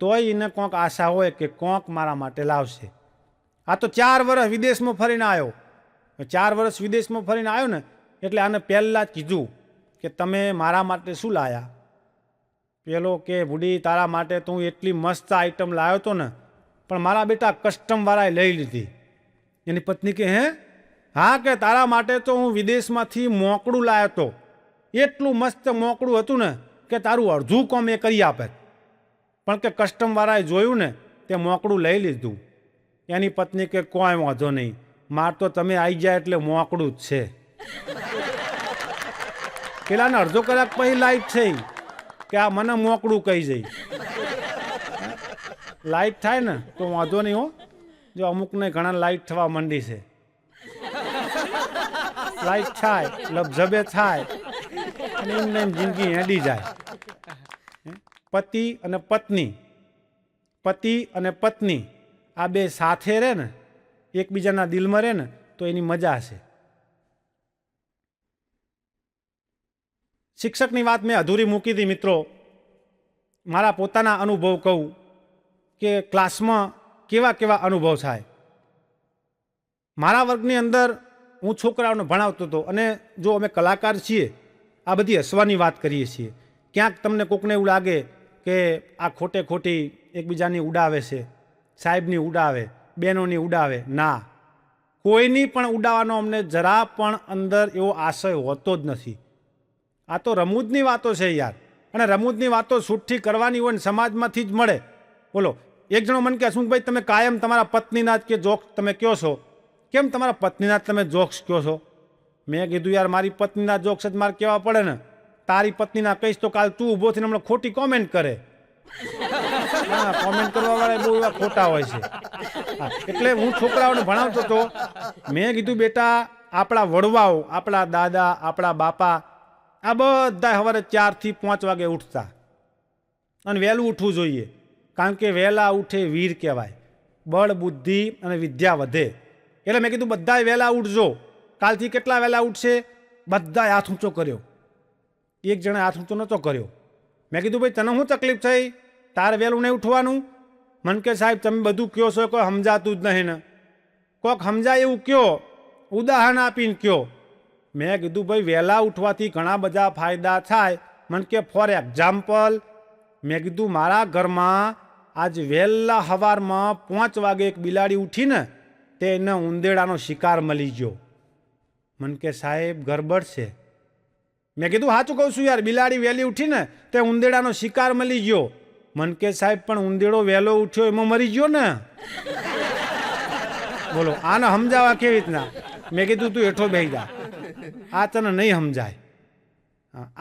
તોય એને કોઈક આશા હોય કે કોઈક મારા માટે લાવશે. આ તો 4 વર્ષ વિદેશમાં ફરીને આવ્યો. 4 વર્ષ વિદેશમાં ફરીને આવ્યો ને એટલે આને પહેલાં જ કીધું કે તમે મારા માટે શું લાયા? પેલો કે બુડી, તારા માટે તો હું એટલી મસ્ત આઈટમ લાવ્યો હતો ને, પણ મારા બેટા કસ્ટમવાળાએ લઈ લીધી. એની પત્ની કે હે? હા, કે તારા માટે તો હું વિદેશમાંથી મોકળું લાવ્યો હતો. એટલું મસ્ત મોકળું હતું ને કે તારું અડધું કામ એ કરી આપે, પણ કે કસ્ટમવાળાએ જોયું ને તે મોકળું લઈ લીધું. એની પત્ની કે કોઈ વાંધો નહીં, માર તો તમે આવી જાય એટલે મોકળું જ છે. પેલાને અડધો કલાક પછી લાઈટ થઈ કે આ મને મોકળું કહી જઈ. લાઈટ થાય ને તો વાંધો નહીં હો. જો અમુકને ઘણા લાઈટ થવા માંડી છે. લાઈટ થાય, લબઝબે થાય અને એમને એમ જિંદગી હેડી જાય. પતિ અને પત્ની આ બે સાથે રહે ને, એકબીજાના દિલમાં રહે ને તો એની મજા છે. શિક્ષકની વાત મેં અધૂરી મૂકી હતી મિત્રો. મારા પોતાના અનુભવ કહું કે ક્લાસમાં કેવા અનુભવ થાય. મારા વર્ગની અંદર હું છોકરાઓને ભણાવતો હતો અને જો અમે કલાકાર છીએ, આ બધી હસવાની વાત કરીએ છીએ. ક્યાંક તમને કોકને એવું લાગે કે આ ખોટી એકબીજાની ઉડાવે છે, સાહેબની ઉડાવે, બહેનોની ઉડાવે. ના, કોઈની પણ ઉડાવવાનો અમને જરા પણ અંદર એવો આશય હોતો જ નથી. આ તો રમૂજની વાતો છે યાર. અને રમૂજની વાતો છૂટથી કરવાની હોય ને સમાજમાંથી જ મળે. બોલો, એક જણો મને કહે, શું ભાઈ તમે કાયમ તમારા પત્નીના જ કે જોક્સ તમે કહો છો, કેમ તમારા પત્નીના જ તમે જોક્સ કહો છો? મેં કીધું યાર, મારી પત્નીના જોક્સ જ મારે કહેવા પડે ને. તારી પત્નીના કહીશ તો કાલ તું ઊભો થઈને હમણાં ખોટી કોમેન્ટ કરે. હા, કોમેન્ટ કરવા વાળા બહુ એવા ખોટા હોય છે. હા, એટલે હું છોકરાઓને ભણાવતો હતો. મેં કીધું બેટા, આપણા વડવાઓ, આપણા દાદા, આપણા બાપા, આ બધા સવારે 4 થી 5 વાગે ઉઠતા અને વહેલું ઉઠવું જોઈએ. કારણ કે વહેલા ઉઠે વીર કહેવાય, બળ બુદ્ધિ અને વિદ્યા વધે. એટલે મેં કીધું બધાએ વહેલા ઉઠજો. કાલથી કેટલા વહેલા ઉઠશે? બધાએ હાથ ઊંચો કર્યો. એક જણે હાથ ઊંચો નહોતો કર્યો. મેં કીધું ભાઈ તને શું તકલીફ થઈ? તારે વહેલું નહીં ઉઠવાનું? મન કે સાહેબ તમે બધું કહો છો, કોઈ સમજાતું જ નહીં ને. કોઈક સમજાય એવું કહો, ઉદાહરણ આપીને કહો. મેં કીધું ભાઈ વહેલા ઉઠવાથી ઘણા બધા ફાયદા થાય. મને કે ફોર એક્ઝામ્પલ, મેં કીધું મારા ઘરમાં આજ વહેલા સવારમાં 5 વાગે એક બિલાડી ઉઠીને તે એને ઉંદેડાનો શિકાર મળી ગયો. મને કે સાહેબ ગરબડ છે. મેં કીધું સાચું કહું છું યાર, બિલાડી વહેલી ઉઠીને તે ઉંદેડાનો શિકાર મળી ગયો. મને કે સાહેબ પણ ઉંદેડો વહેલો ઉઠ્યો એમાં મરી ગયો ને. બોલો, આને સમજાવવા કેવી રીતના? મેં કીધું તું હેઠો બેસી જા, આ તને નહીં સમજાય.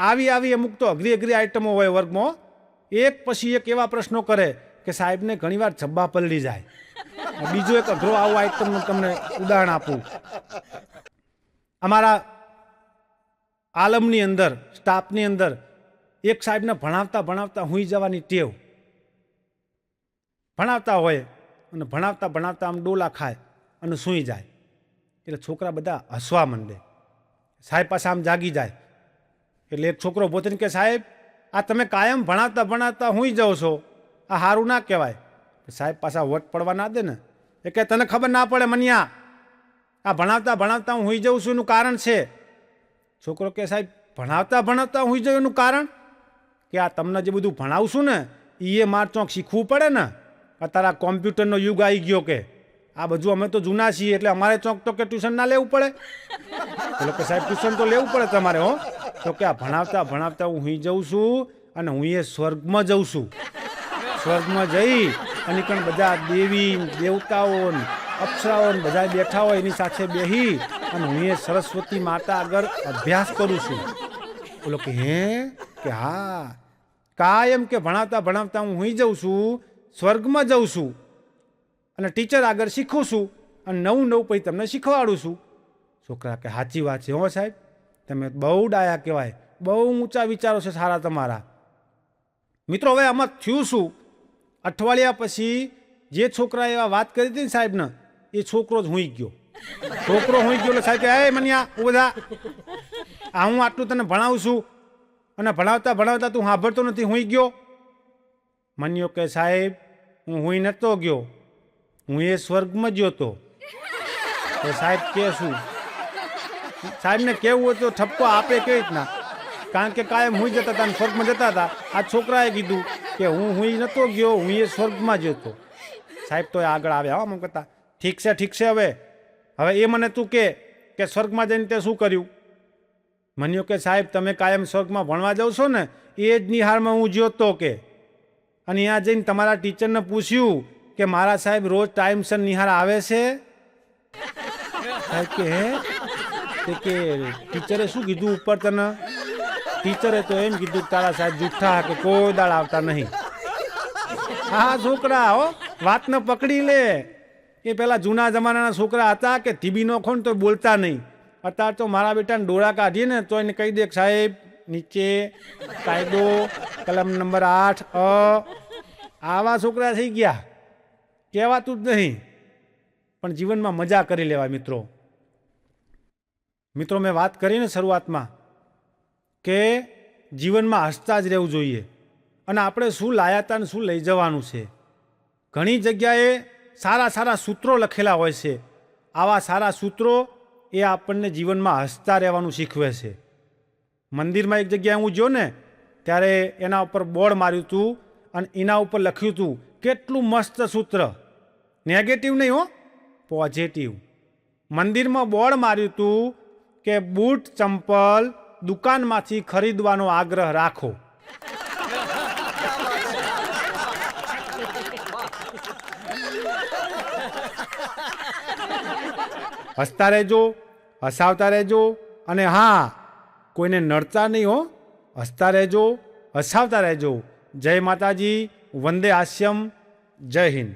આવી અમુક તો અઘરી આઈટમો હોય વર્ગમાં. એક પછી એક એવા પ્રશ્નો કરે કે સાહેબને ઘણીવાર જબ્બા પલળી જાય. બીજો એક અઘરો આવો આઈટમનું તમને ઉદાહરણ આપું. અમારા આલમની અંદર, સ્ટાફની અંદર એક સાહેબને ભણાવતા હુંઈ જવાની ટેવ. ભણાવતા હોય અને ભણાવતા આમ ડોલા ખાય અને સૂઈ જાય. એટલે છોકરા બધા હસવા માંડે. સાહેબ પાસે આમ જાગી જાય. એટલે એક છોકરો પોતાને કે સાહેબ, આ તમે કાયમ ભણાવતા હુંઈ જાઓ છો, આ સારું ના કહેવાય. સાહેબ પાછા વટ પડવા ના દે ને. એ કે તને ખબર ના પડે મનિયા, આ ભણાવતા હું હુંઈ જાઉં છું એનું કારણ છે. છોકરો કે સાહેબ ભણાવતા હુંઈ જાઉં એનું કારણ કે આ તમને જે બધું ભણાવું છું ને એ મારે ચોક શીખવું પડે ને. અત્યારે આ કોમ્પ્યુટરનો યુગ આવી ગયો કે આ બધું અમે તો જૂના છીએ એટલે અમારે ચોક તો કે ટ્યુશન ના લેવું પડે. એટલે કે સાહેબ ટ્યુશન તો લેવું પડે તમારે. હો તો કે આ ભણાવતા ભણાવતા હું અહીં જઉં છું અને હું એ સ્વર્ગમાં જઉં છું. સ્વર્ગમાં જઈ અને કણ બધા દેવી દેવતાઓ અપ્સરાઓ બધા બેઠા હોય એની સાથે બેહી અને હું એ સરસ્વતી માતા આગળ અભ્યાસ કરું છું. બોલો કે હે કે હા, કાયમ કે ભણાવતા ભણાવતા હું અહીં જઉં છું, સ્વર્ગમાં જઉં છું અને ટીચર આગળ શીખું છું અને નવું નવું પછી તમને શીખવાડું છું. છોકરા કે સાચી વાત છે હો સાહેબ, તમે બહુ ડાયા કહેવાય, બહુ ઊંચા વિચારો છે સારા તમારા. મિત્રો હવે આમાં થયું શું, અઠવાડિયા પછી જે છોકરા એવા વાત કરી હતી ને સાહેબને, એ છોકરો જ હુંઈ ગયો. છોકરો હુંઈ ગયો એટલે સાહેબ કે હે મનિયા બધા આ હું આટલું તને ભણાવું છું અને ભણાવતા ભણાવતા તું સાંભળતો નથી, હુંઈ ગયો. મન્યો કે સાહેબ હું હુંઈ નહોતો ગયો, હું એ સ્વર્ગમાં ગયો હતો. તો સાહેબ કે શું, સાહેબને કેવું હોય તો ઠપકો આપે કેવી રીતના, કારણ કે કાયમ હુંઈ જતા હતા અને સ્વર્ગમાં જતા હતા. આ છોકરાએ કીધું કે હું હુંઈ નહોતો ગયો, હું એ સ્વર્ગમાં જ હતો. સાહેબ તો આગળ આવ્યા આમ કરતા, ઠીક છે ઠીક છે, હવે એ મને તું કે સ્વર્ગમાં જઈને તે શું કર્યું. મન્યો કે સાહેબ તમે કાયમ સ્વર્ગમાં ભણવા જાવ છો ને, એ જ નિહાળમાં હું જ્યો કે, અને ત્યાં જઈને તમારા ટીચરને પૂછ્યું કે મારા સાહેબ રોજ ટાઈમસર નિહાળ આવે છે. સાહેબ કે હે કે ટીચરે શું કીધું ઉપર તને. ટીચરે તો એમ કીધું તારા સાહેબ જૂઠા કે કોઈ દાળ આવતા નહીં. હા છોકરા હો વાતને પકડી લે. એ પેલા જૂના જમાનાના છોકરા હતા કે ધીબી નો ખોન તો બોલતા નહીં. અત્યારે તો મારા બેટાને ડોળા કાઢીએ ને તો એને કહી દે સાહેબ નીચે કાયદો કલમ નંબર 8 આવા છોકરા થઈ ગયા, કહેવાતું જ નહીં. પણ જીવનમાં મજા કરી લેવાય. મિત્રો મેં વાત કરી ને શરૂઆતમાં કે જીવનમાં હસતા જ રહેવું જોઈએ અને આપણે શું લાયા હતા ને શું લઈ જવાનું છે. ઘણી જગ્યાએ સારા સારા સૂત્રો લખેલા હોય છે. આવા સારા સૂત્રો એ આપણને જીવનમાં હસતા રહેવાનું શીખવે છે. મંદિરમાં એક જગ્યાએ હું ગયો ને ત્યારે એના ઉપર બોર્ડ માર્યું હતું અને એના ઉપર લખ્યું હતું કેટલું મસ્ત સૂત્ર, નેગેટિવ નહીં હો, પોઝિટિવ. મંદિરમાં બોર્ડ માર્યું હતું કે બૂટ ચંપલ દુકાનમાંથી ખરીદવાનો આગ્રહ રાખો. હસતા રહેજો, હસાવતા રહેજો અને હા કોઈને નડતા નહીં હો, હસતા રહેજો, હસાવતા રહેજો. જય માતાજી, વંદે આશ્યમ, જય હિન્દ.